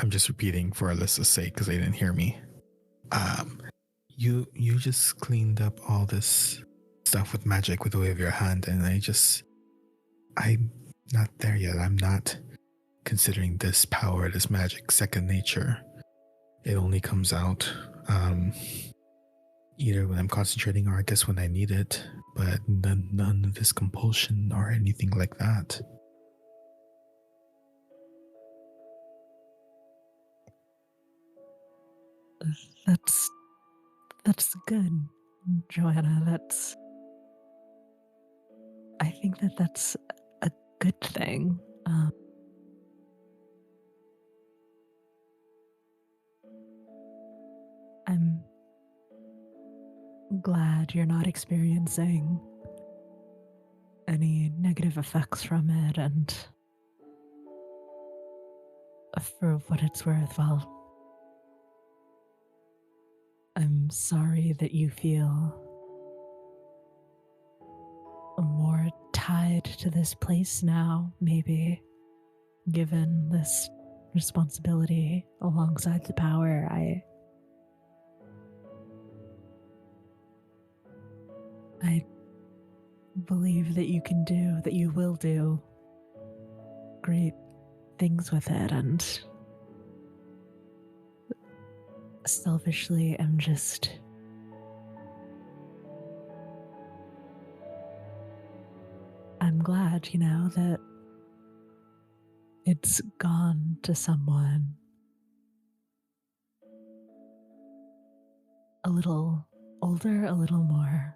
I'm just repeating for Alyssa's sake because they didn't hear me. You just cleaned up all this stuff with magic with the wave of your hand, and I'm not there yet. I'm not considering this power, this magic, second nature. It only comes out either when I'm concentrating or I guess when I need it, but none of this compulsion or anything like that. That's good, Joanna. I think that's a good thing. I'm glad you're not experiencing any negative effects from it, and for what it's worth, well, I'm sorry that you feel more tied to this place now, maybe, given this responsibility alongside the power. I believe that you will do great things with it, and selfishly I'm glad, that it's gone to someone a little older, a little more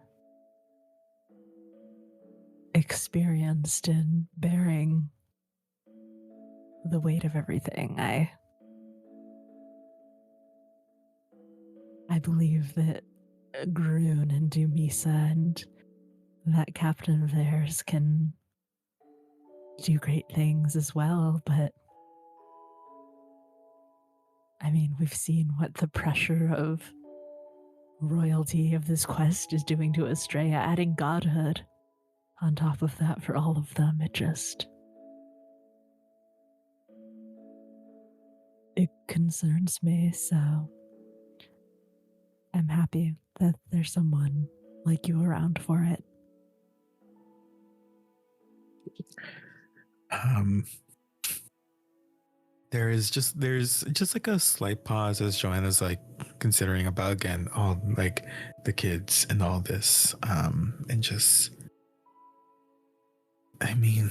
experienced in bearing the weight of everything. I believe that Groon and Dumisa and that captain of theirs can do great things as well, but I mean, we've seen what the pressure of royalty of this quest is doing to Astraea, adding godhood on top of that for all of them. It concerns me, so I'm happy that there's someone like you around for it. There's just like a slight pause as Joanna's like considering about again all like the kids and all this, and just, I mean,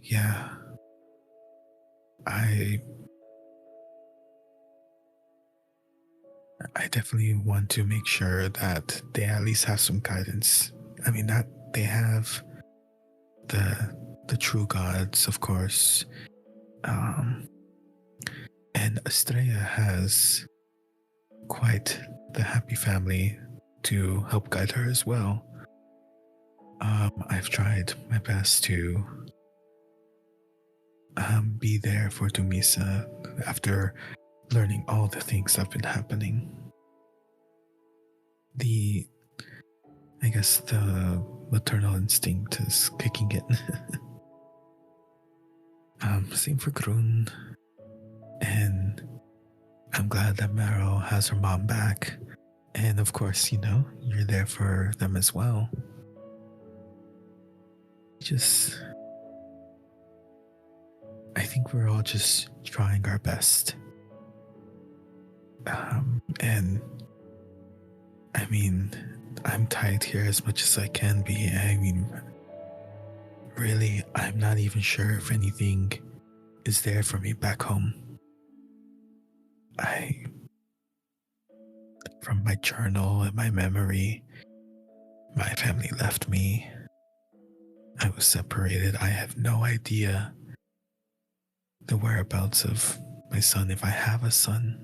yeah, I definitely want to make sure that they at least have some guidance. I mean, that they have the true gods, of course, and Astraea has quite the happy family to help guide her as well. I've tried my best to be there for Dumisa after learning all the things that have been happening. I guess the maternal instinct is kicking in. Same for Grun. And I'm glad that Maro has her mom back. And of course, you're there for them as well. I think we're all just trying our best. And I mean, I'm tied here as much as I can be. I mean, really, I'm not even sure if anything is there for me back home. From my journal and my memory, my family left me. I was separated. I have no idea the whereabouts of my son, if I have a son.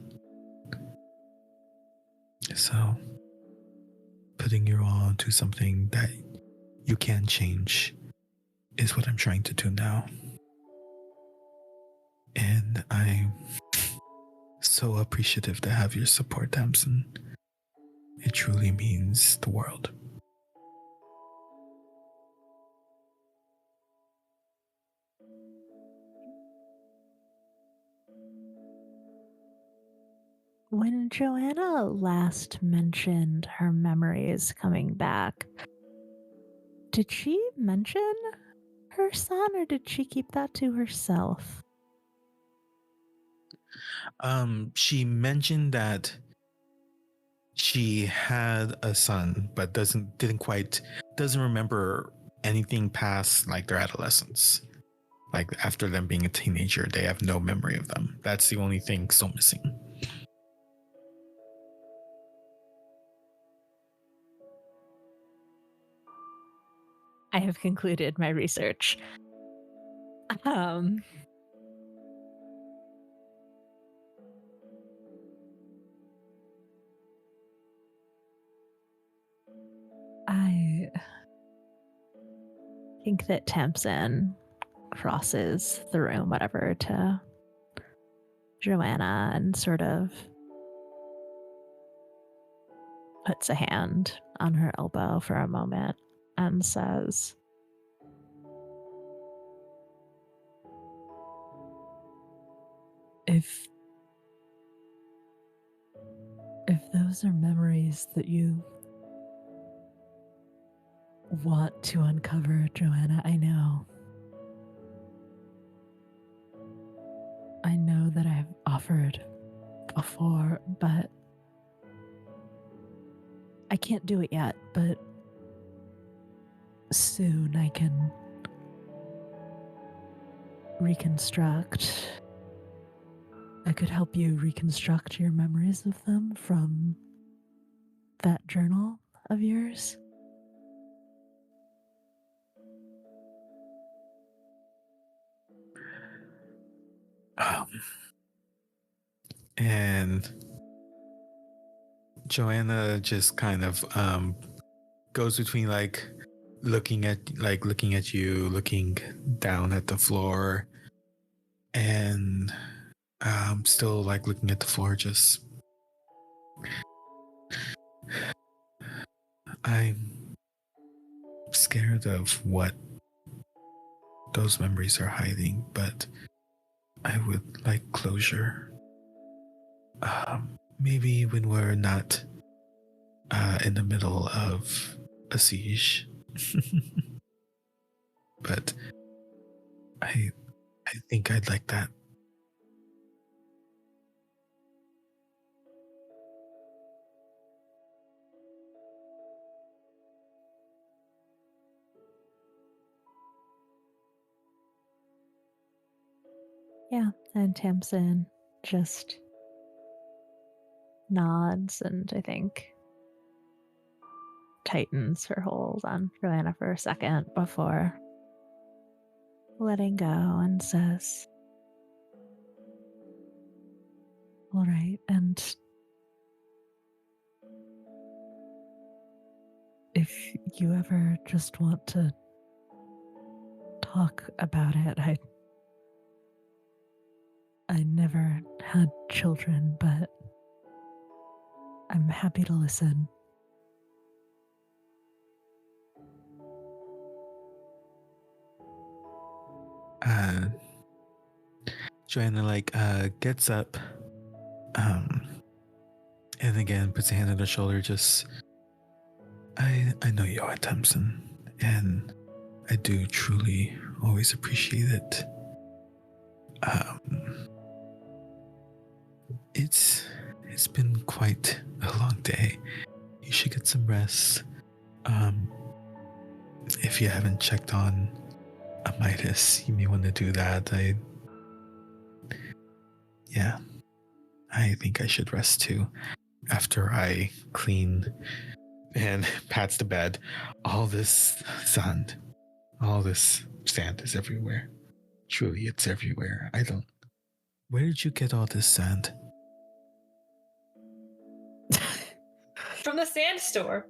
So, putting you all into something that you can change is what I'm trying to do now. And I'm so appreciative to have your support, Damson. It truly means the world. When Joanna last mentioned her memories coming back, did she mention her son or did she keep that to herself? She mentioned that she had a son, but doesn't remember anything past like their adolescence. Like after them being a teenager, they have no memory of them. That's the only thing still missing. I have concluded my research. I think that Tamsin crosses the room, whatever, to Joanna and sort of puts a hand on her elbow for a moment and says, if those are memories that you want to uncover, Joanna, I know that I've offered before, but I can't do it yet. But soon I can reconstruct. I could help you reconstruct your memories of them from that journal of yours. And Joanna just kind of goes between looking at you, looking down at the floor, and still looking at the floor. Just I'm scared of what those memories are hiding, but I would like closure. Maybe when we're not in the middle of a siege. But I think I'd like that. Yeah, and Tamsin just nods and I think tightens her hold on Joanna for a second before letting go and says, all right, and if you ever just want to talk about it, I never had children, but I'm happy to listen. Joanna gets up, and again puts a hand on her shoulder. Just, I know you are Thompson, and I do truly always appreciate it. It's been quite a long day. You should get some rest. If you haven't checked on Midas, you may want to do that. I think I should rest too. After I clean and pats the bed, all this sand is everywhere. Truly, it's everywhere. Where did you get all this sand? From the sand store.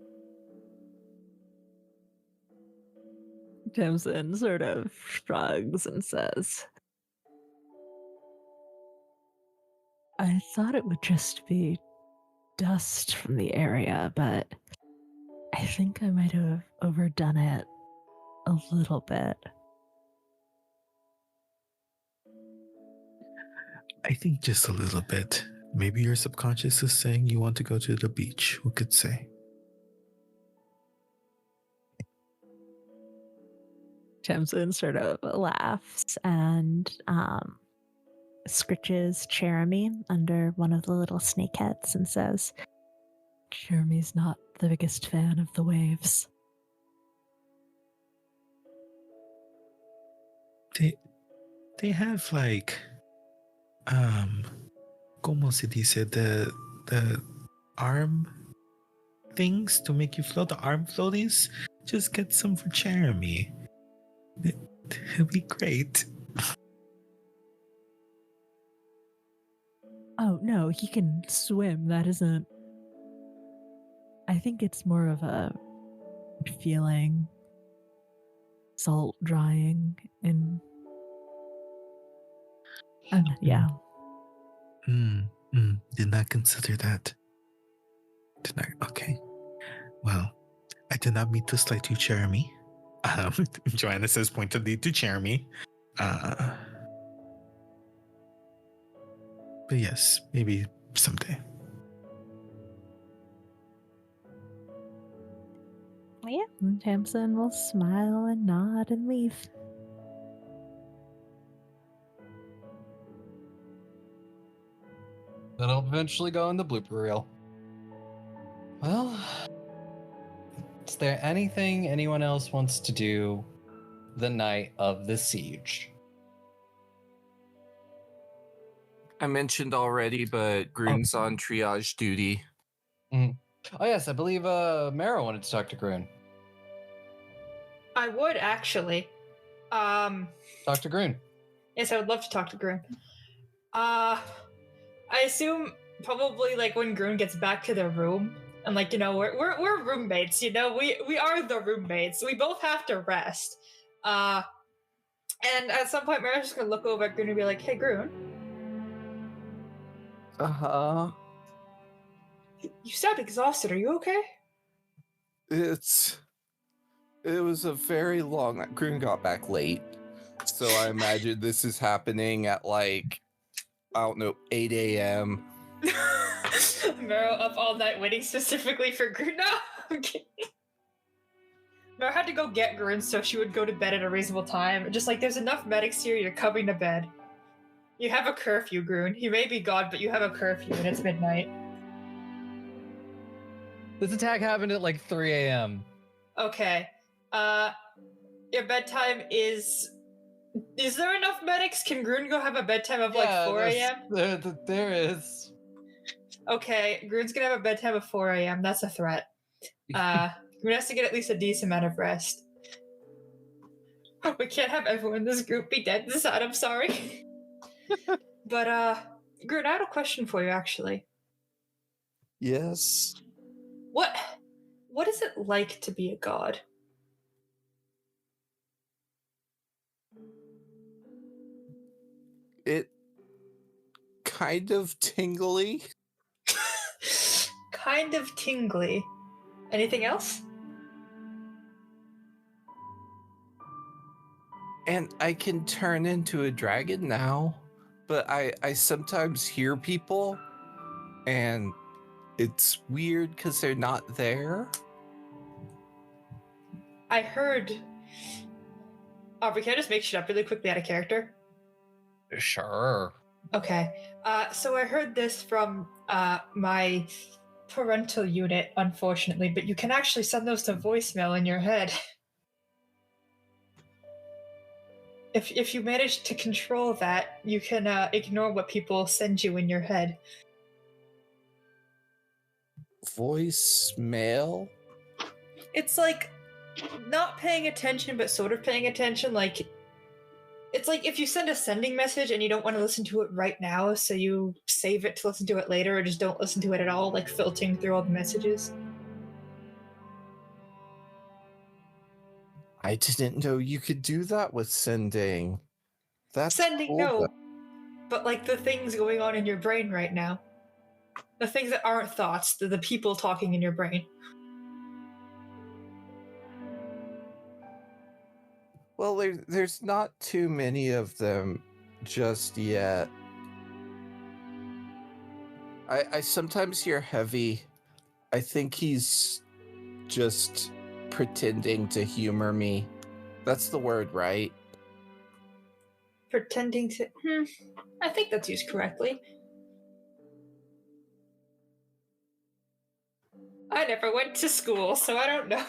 Tamsin sort of shrugs and says, I thought it would just be dust from the area, but I think I might have overdone it a little bit. I think just a little bit. Maybe your subconscious is saying you want to go to the beach. Who could say? Tamsin sort of laughs and scritches Jeremy under one of the little snakeheads and says, Jeremy's not the biggest fan of the waves. They have como se dice, the arm things to make you float, the arm floaties. Just get some for Jeremy. It'll be great. Oh, no, he can swim. That isn't... I think it's more of a feeling salt drying in... yeah. Did not consider that. Okay. Well, I did not mean to slight you, Jeremy. Joanna says pointedly to Jeremy. But yes, maybe someday. Yeah, and Tamsin will smile and nod and leave. That'll eventually go in the blooper reel. Well, is there anything anyone else wants to do the night of the siege? I mentioned already, but Groon's on triage duty. Oh yes, I believe Mara wanted to talk to Groon. I would actually. Talk to Groon. Yes, I would love to talk to Groon. I assume probably like when Groon gets back to their room, and like, you know, we're roommates, you know, we are the roommates. We both have to rest. And at some point Mara's just gonna look over at Groon and be like, "Hey Groon, you sound exhausted. Are you okay?" It was a very long. Groon got back late, so I imagine this is happening at like, I don't know, 8 a.m. Mara up all night waiting specifically for Groon. No, I'm kidding. Mara had to go get Groon so she would go to bed at a reasonable time. Just like, there's enough medics here, you're coming to bed. You have a curfew, Groon. You may be God, but you have a curfew and it's midnight. This attack happened at like 3 a.m. Okay. Your bedtime is... Is there enough medics? Can Groon go have a bedtime of like 4 a.m.? There is. Okay, Groon's gonna have a bedtime of 4 a.m. That's a threat. Groon has to get at least a decent amount of rest. We can't have everyone in this group be dead this side, I'm sorry. But, Groon, I had a question for you, actually. Yes. What is it like to be a god? It kind of tingly. Kind of tingly. Anything else? And I can turn into a dragon now, but I sometimes hear people, and it's weird because they're not there. I heard... Aubrey, can I just make shit up really quickly out of character? Sure. Okay. So I heard this from my parental unit, unfortunately, but you can actually send those to voicemail in your head. If you manage to control that, you can ignore what people send you in your head. Voicemail? It's like not paying attention, but sort of paying attention. Like, it's like if you send a sending message and you don't want to listen to it right now, so you save it to listen to it later, or just don't listen to it at all, like filtering through all the messages. I didn't know you could do that with sending. That's Sending, cool, no. though. But like the things going on in your brain right now. The things that aren't thoughts, the people talking in your brain. Well, there's not too many of them just yet. I sometimes hear Heavy. I think he's just pretending to humor me. That's the word, right? Pretending to... I think that's used correctly. I never went to school, so I don't know.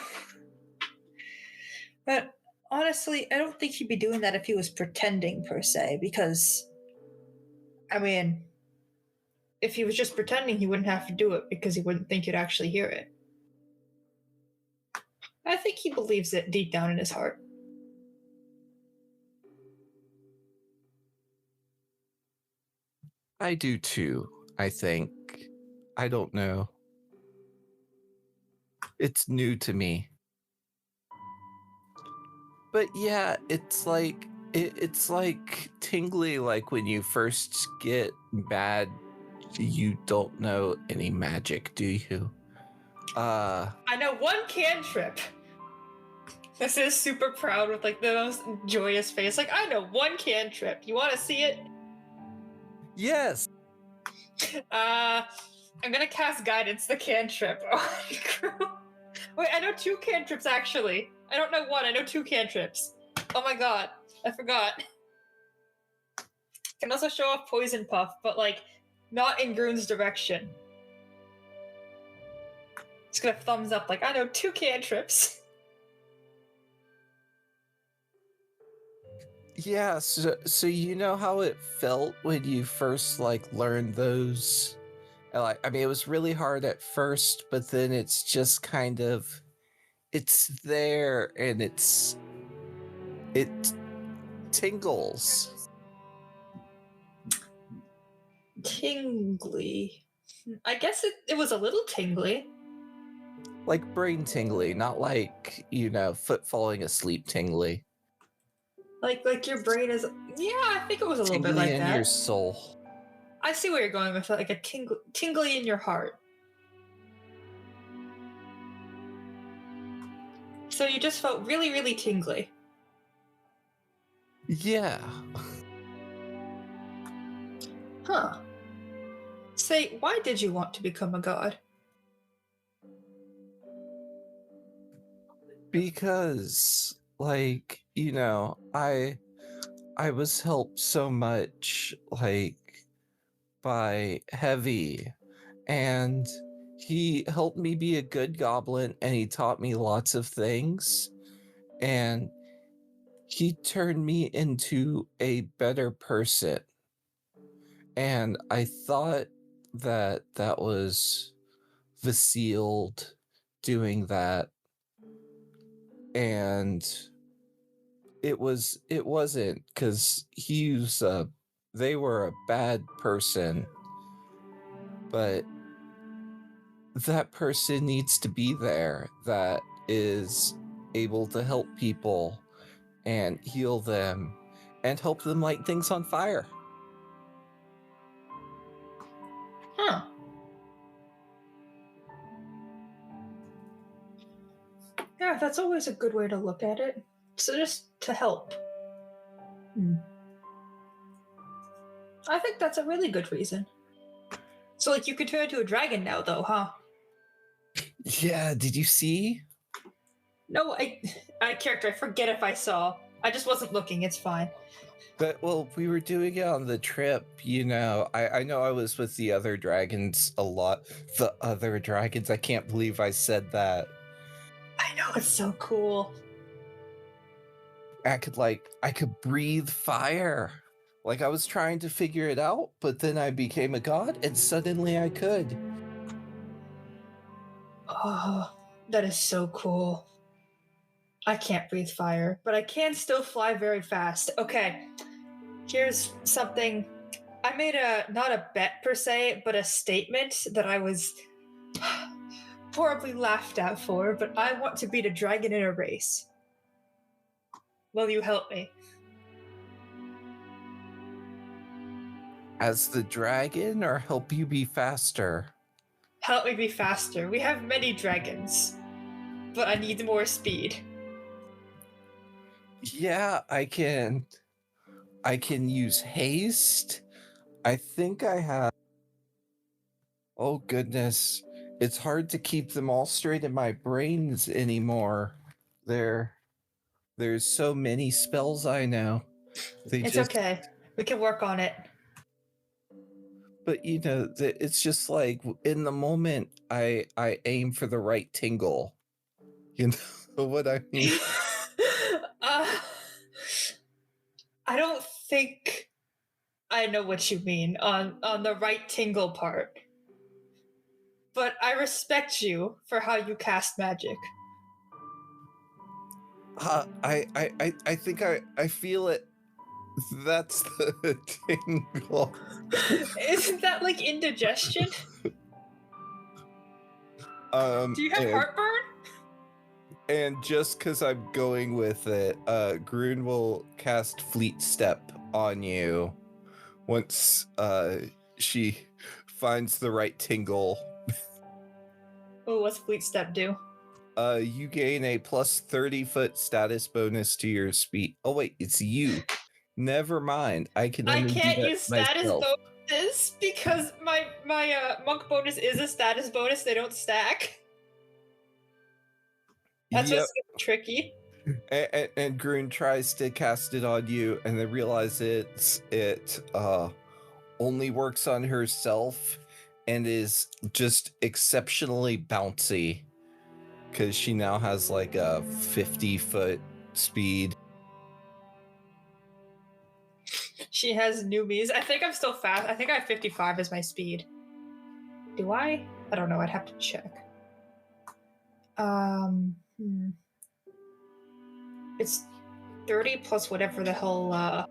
But honestly, I don't think he'd be doing that if he was pretending, per se, because... I mean... If he was just pretending, he wouldn't have to do it, because he wouldn't think you'd actually hear it. I think he believes it deep down in his heart. I do too, I think. I don't know. It's new to me. But yeah, it's like it's like tingly, like when you first get mad, you don't know any magic, do you? I know one cantrip. This is super proud with like the most joyous face. Like, I know one cantrip. You want to see it? Yes. I'm gonna cast guidance, the cantrip. Wait, I know 2 cantrips actually. I don't know 1, I know 2 cantrips. Oh my god, I forgot. Can also show off poison puff, but like not in Groon's direction. Just gonna thumbs up, like I know 2 cantrips. Yeah, so you know how it felt when you first like learned those? Like, I mean, it was really hard at first, but then it's just kind of, it's there and it tingles. Tingly. I guess it was a little tingly. Like brain tingly, not like, you know, foot falling asleep tingly. Like your brain is. Yeah, I think it was a little bit Tingly like in that. your soul. I see where you're going with it, like a tingly in your heart. So you just felt really, really tingly. Yeah. Huh. Say, why did you want to become a god? Because, like, you know, I was helped so much, like, by Heavy, and he helped me be a good goblin, and he taught me lots of things, and he turned me into a better person. And I thought that that was Vasiled doing that, and it wasn't, because they were a bad person, but that person needs to be there that is able to help people and heal them and help them light things on fire. Huh. Yeah, that's always a good way to look at it. So just to help. I think that's a really good reason. So, like, you could turn into a dragon now, though, huh? Yeah, did you see? No, I forget if I saw. I just wasn't looking, it's fine. But, well, we were doing it on the trip, you know. I know I was with the other dragons a lot. The other dragons, I can't believe I said that. I know, it's so cool. I could breathe fire. Like, I was trying to figure it out, but then I became a god, and suddenly I could. Oh, that is so cool. I can't breathe fire, but I can still fly very fast. Okay, here's something. I made not a bet per se, but a statement that I was horribly laughed at for, but I want to beat a dragon in a race. Will you help me? As the dragon, or help you be faster? Help me be faster. We have many dragons, but I need more speed. Yeah, I can use haste. I think I have. Oh goodness, it's hard to keep them all straight in my brains anymore. There's so many spells I know. It's okay. We can work on it. But you know, it's just like in the moment I aim for the right tingle. You know what I mean? I don't think I know what you mean on the right tingle part. But I respect you for how you cast magic. I think I feel it. That's the tingle. Isn't that like indigestion? Do you have heartburn? And just because I'm going with it, Groon will cast Fleet Step on you once she finds the right tingle. Oh, what's Fleet Step do? You gain a plus 30-foot status bonus to your speed. Oh wait, it's you. Never mind. I can't use status bonuses. because my monk bonus is a status bonus. They don't stack. That's Yep. what's tricky. And Grun tries to cast it on you, and then realizes it only works on herself and is just exceptionally bouncy because she now has like a 50-foot speed. She has newbies. I think I'm still fast. I think I have 55 as my speed. Do I? I don't know. I'd have to check. It's 30 plus whatever the hell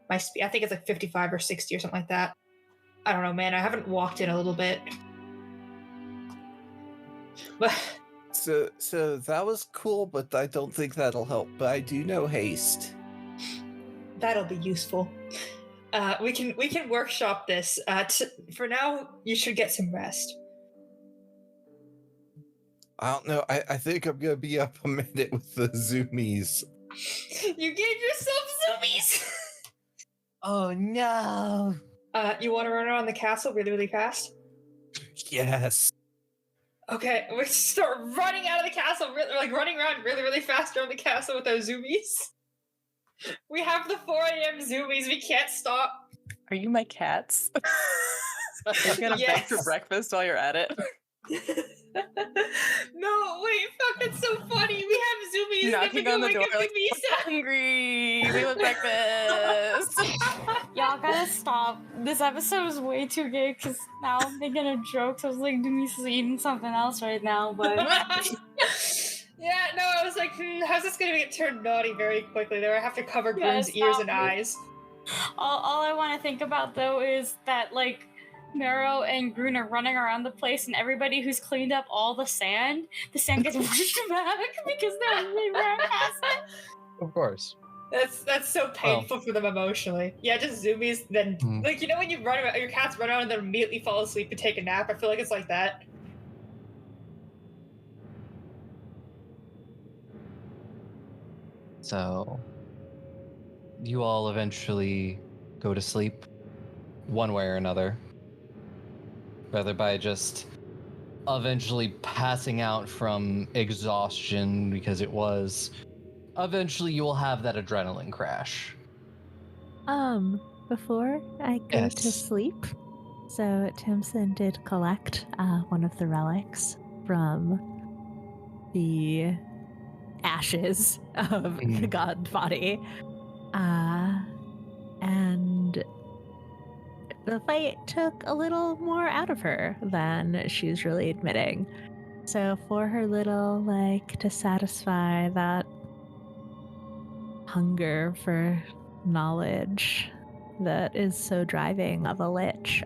my speed. I think it's like 55 or 60 or something like that. I don't know, man. I haven't walked in a little bit. But So that was cool, but I don't think that'll help. But I do know haste. that'll be useful. We can workshop this. For now, you should get some rest. I don't know. I think I'm gonna be up a minute with the zoomies. You gave yourself zoomies. Oh no! You want to run around the castle really, really fast? Yes. Okay, we start running out of the castle, running around really, really fast around the castle with our zoomies. We have the 4 a.m. zoomies. We can't stop. Are you my cats? Are you gonna beg for breakfast while you're at it? No, wait, fuck, that's so funny. We have zoomies Knocking on the door like, Dumisa. hungry. We want breakfast. Y'all gotta stop. This episode is way too gay because now I'm thinking of jokes. I was like, Dumisa's eating something else right now, but Yeah, no, I was like, how's this gonna get turned naughty very quickly? There, I have to cover Grun's ears and eyes. all I want to think about though is that like Mero and Grun are running around the place, and everybody who's cleaned up all the sand gets pushed back because they're really ran past it. Of course. That's so painful for them emotionally. Yeah, just zoomies. Then, like, you know when you run around, your cats run around and then immediately fall asleep and take a nap. I feel like it's like that. So, you all eventually go to sleep, one way or another. Whether by just eventually passing out from exhaustion, because it was. Eventually, you will have that adrenaline crash. Before I go to sleep, so Timson did collect one of the relics from the ashes of the god body. And the fight took a little more out of her than she's really admitting. So for her little, to satisfy that hunger for knowledge that is so driving of a lich,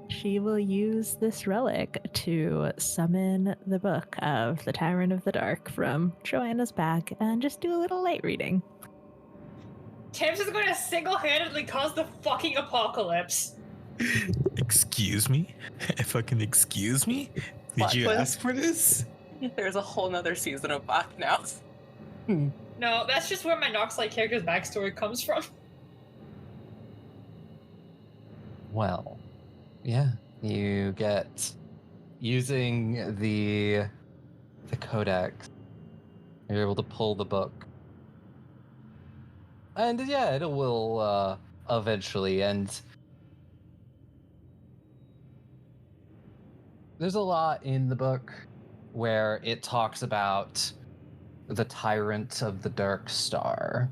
she will use this relic to summon the book of the Tyrant of the Dark from Joanna's bag and just do a little light reading. Tim's is going to single-handedly cause the fucking apocalypse. Excuse me? Fucking excuse me? Did you ask for this? There's a whole nother season of Bach now. No, that's just where my Noxlight character's backstory comes from. Well, yeah, you get using the codex. You're able to pull the book, and yeah, it will eventually. And there's a lot in the book where it talks about the Tyrant of the Dark Star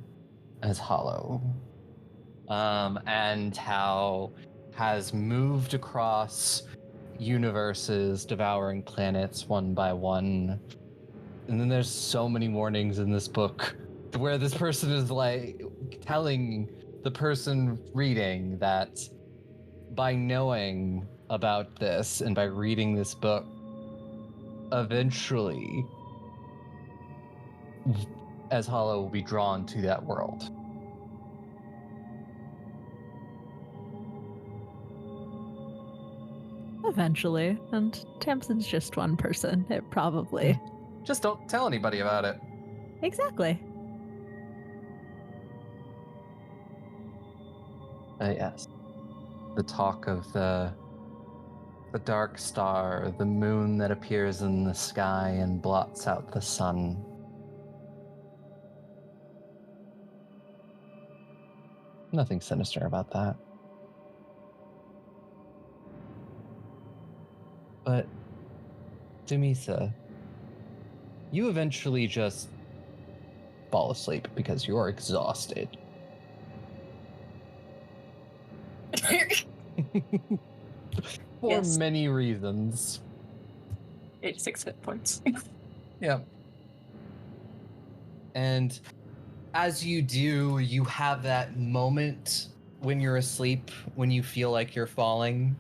as Hollow, and how has moved across universes, devouring planets one by one. And then there's so many warnings in this book where this person is like telling the person reading that by knowing about this and by reading this book, eventually as Hollow will be drawn to that world. Eventually, and Tamsin's just one person. It probably... Just don't tell anybody about it. Exactly. Yes. the talk of the dark star, the moon that appears in the sky and blots out the sun. Nothing sinister about that. But, Dumisa, you eventually just fall asleep because you're exhausted. For Yes. many reasons. 86 hit points. Yep. And as you do, you have that moment when you're asleep, when you feel like you're falling.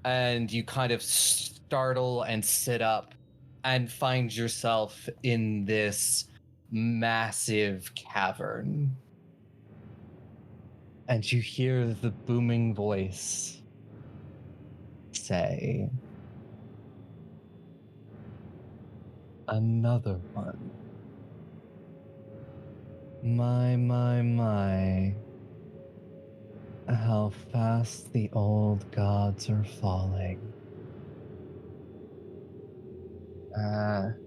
And you kind of startle and sit up and find yourself in this massive cavern. And you hear the booming voice say, "Another one. My. How fast the old gods are falling.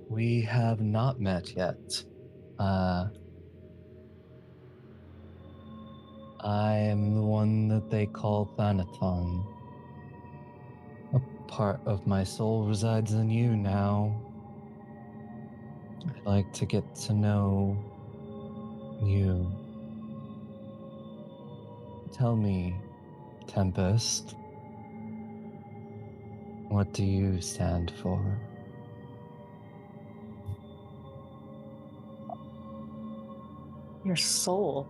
We have not met yet. I am the one that they call Thanaton. A part of my soul resides in you now. I'd like to get to know you. Tell me, Tempest, what do you stand for?" Your soul.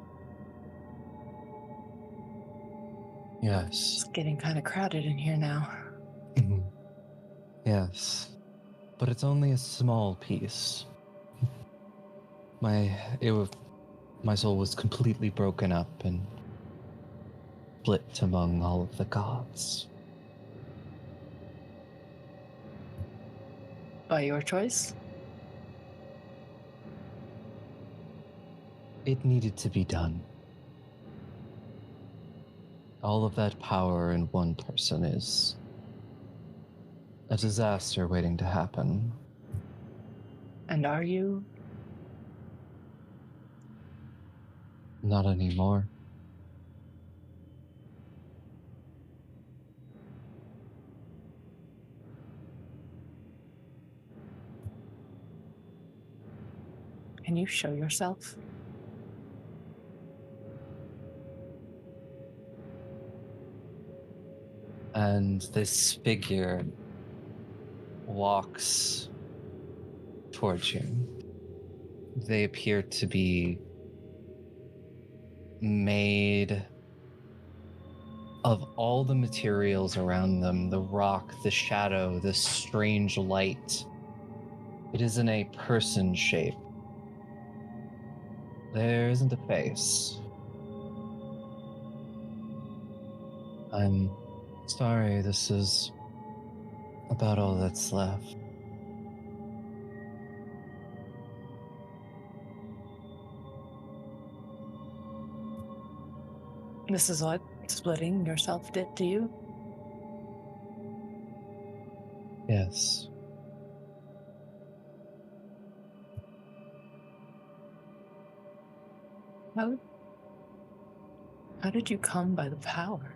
Yes. It's getting kind of crowded in here now. Yes. But it's only a small piece. My soul was completely broken up and split among all of the gods. By your choice? It needed to be done. All of that power in one person is a disaster waiting to happen. And are you? Not anymore. Can you show yourself? And this figure walks towards you. They appear to be made of all the materials around them, the rock, the shadow, this strange light. It is in a person shape. There isn't a face. I'm sorry, this is about all that's left. This is what splitting yourself did to you? Yes. How did you come by the power?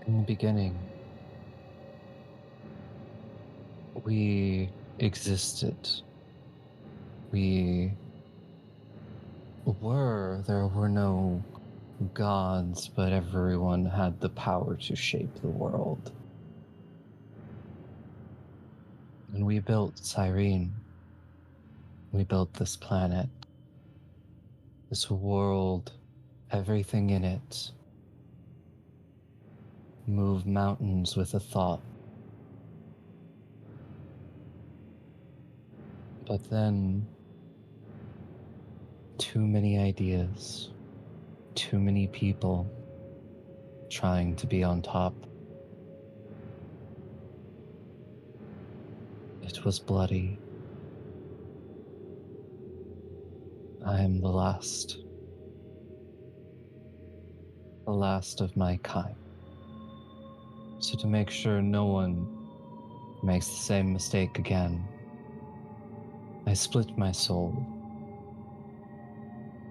In the beginning, we existed. There were no gods, but everyone had the power to shape the world. And we built Cyrene. We built this planet, this world, everything in it. Move mountains with a thought. But then, too many ideas, too many people trying to be on top. It It was bloody. I am the last. The last of my kind. So to make sure no one makes the same mistake again, I split my soul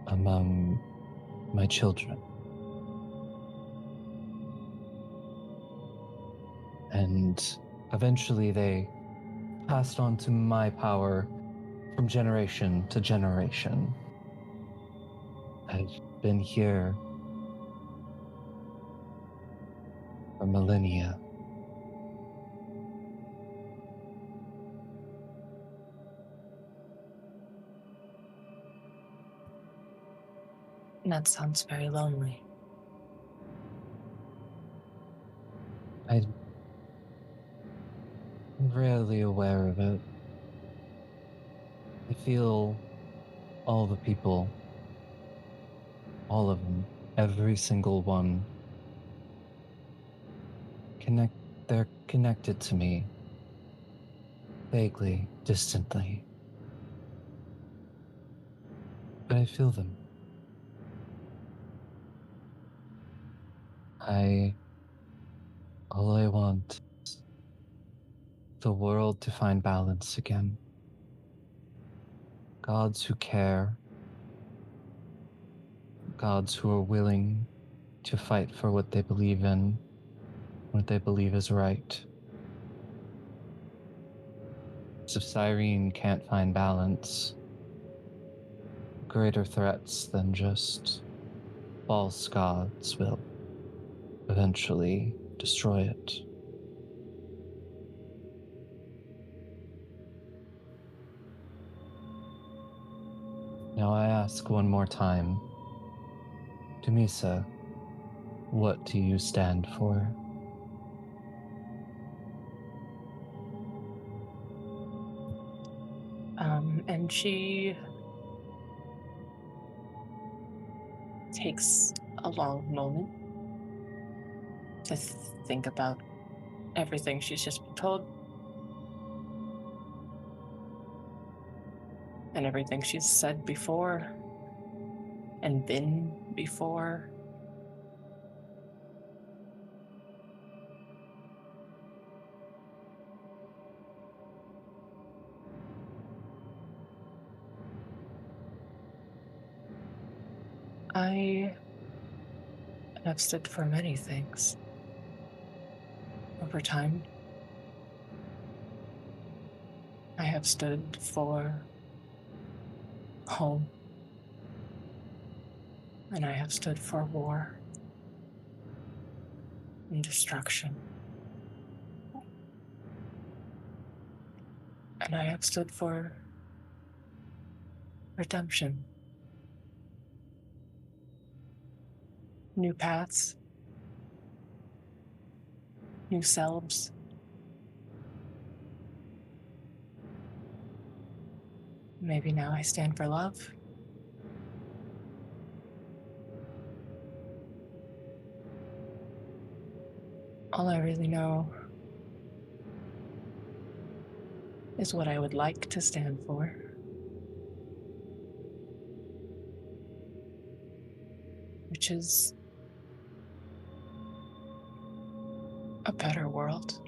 among my children. And eventually they passed on to my power from generation to generation. I've been here for millennia. That sounds very lonely. I'm rarely aware of it. I feel all the people, all of them, every single one, they're connected to me, vaguely, distantly. But I feel them. All I want is the world to find balance again. Gods who care, gods who are willing to fight for what they believe in, what they believe is right. If Cyrene can't find balance, greater threats than just false gods will eventually destroy it. Now I ask one more time, Dumisa, what do you stand for? And she takes a long moment to think about everything she's just been told and everything she's said before and been before. I have stood for many things over time. I have stood for home, and I have stood for war and destruction. And I have stood for redemption, new paths, new selves. Maybe now I stand for love. All I really know is what I would like to stand for. Which is a better world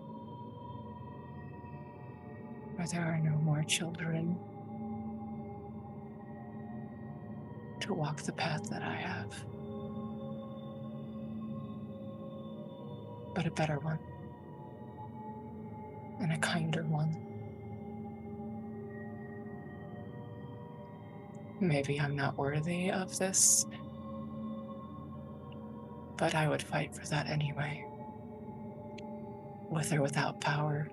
where there are no more children to walk the path that I have, but a better one and a kinder one. Maybe I'm not worthy of this, but I would fight for that anyway. With or without power,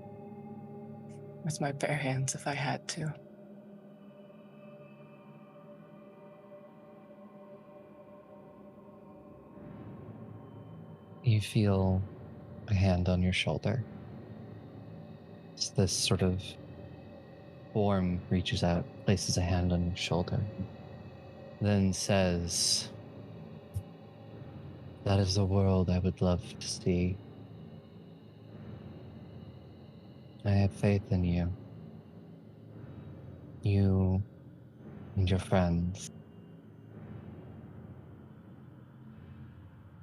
with my bare hands if I had to. You feel a hand on your shoulder. It's this sort of form reaches out, places a hand on your shoulder, then says, "That is the world I would love to see. I have faith in you. You and your friends.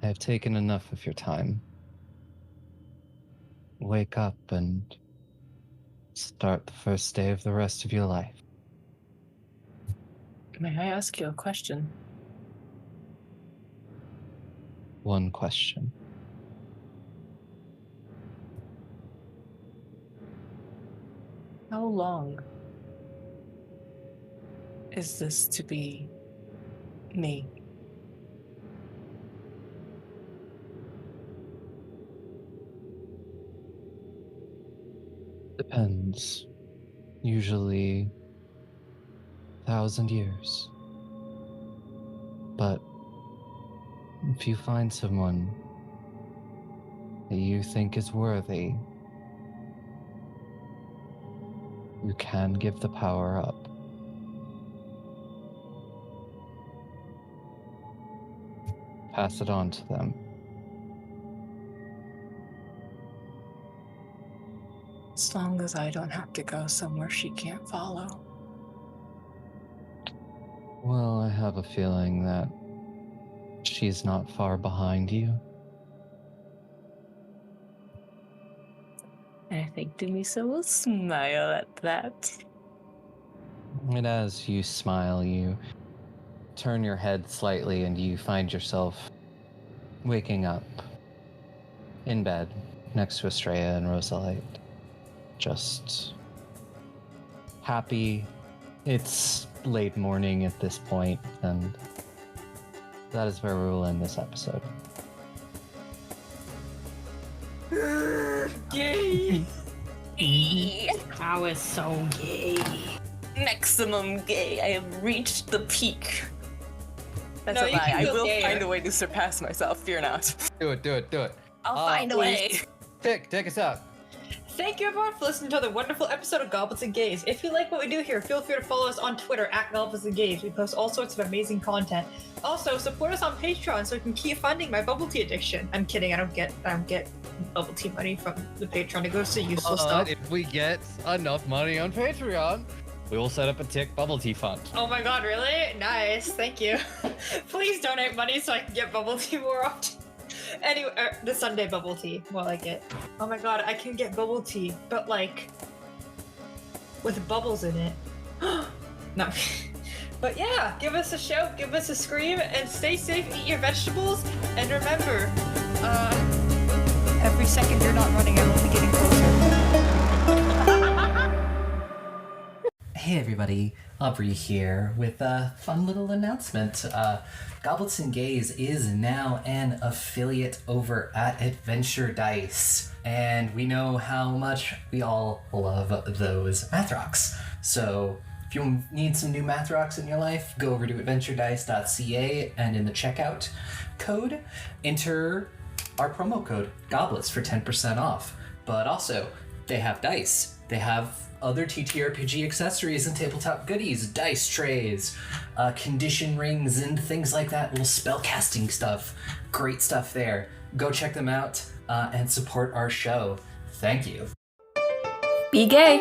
I have taken enough of your time. Wake up and start the first day of the rest of your life. May I ask you a question? One question. How long is this to be me? Depends. Usually 1,000 years. But if you find someone that you think is worthy, you can give the power up. Pass it on to them. As long as I don't have to go somewhere she can't follow. Well, I have a feeling that she's not far behind you. And I think Dumisa will smile at that. And as you smile, you turn your head slightly and you find yourself waking up in bed next to Astraea and Rosalite. Just happy. It's late morning at this point, and that is where we will end this episode. Gay! I was so gay. Maximum gay. I have reached the peak. That's No, a you lie. can I go will gayer. find a way to surpass myself. Fear not. Do it. I'll find a way. Take us out. Thank you everyone for listening to another wonderful episode of Goblins and Gays. If you like what we do here, feel free to follow us on Twitter at Goblins and Gays. We post all sorts of amazing content. Also, support us on Patreon so we can keep funding my bubble tea addiction. I'm kidding, I don't get bubble tea money from the Patreon. It goes to useful stuff. If we get enough money on Patreon, we will set up a Tick Bubble Tea Fund. Oh my god, really? Nice, thank you. Please donate money so I can get bubble tea more often. Anyway, the Sunday bubble tea, more like it. Oh my god, I can get bubble tea, but like, with bubbles in it. No. But yeah, give us a shout, give us a scream, and stay safe, eat your vegetables, and remember, every second you're not running, I'm only getting closer. Hey everybody, Aubrey here with a fun little announcement. Goblets and Gays is now an affiliate over at Adventure Dice, and we know how much we all love those math rocks. So if you need some new math rocks in your life, go over to adventuredice.ca, and in the checkout code, enter our promo code GOBLETS for 10% off. But also, they have dice. They have other TTRPG accessories and tabletop goodies, dice trays, condition rings, and things like that, little spell casting stuff. Great stuff there. Go check them out and support our show. Thank you. Be gay.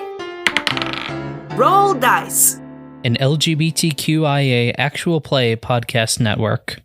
Roll dice. An LGBTQIA actual play podcast network.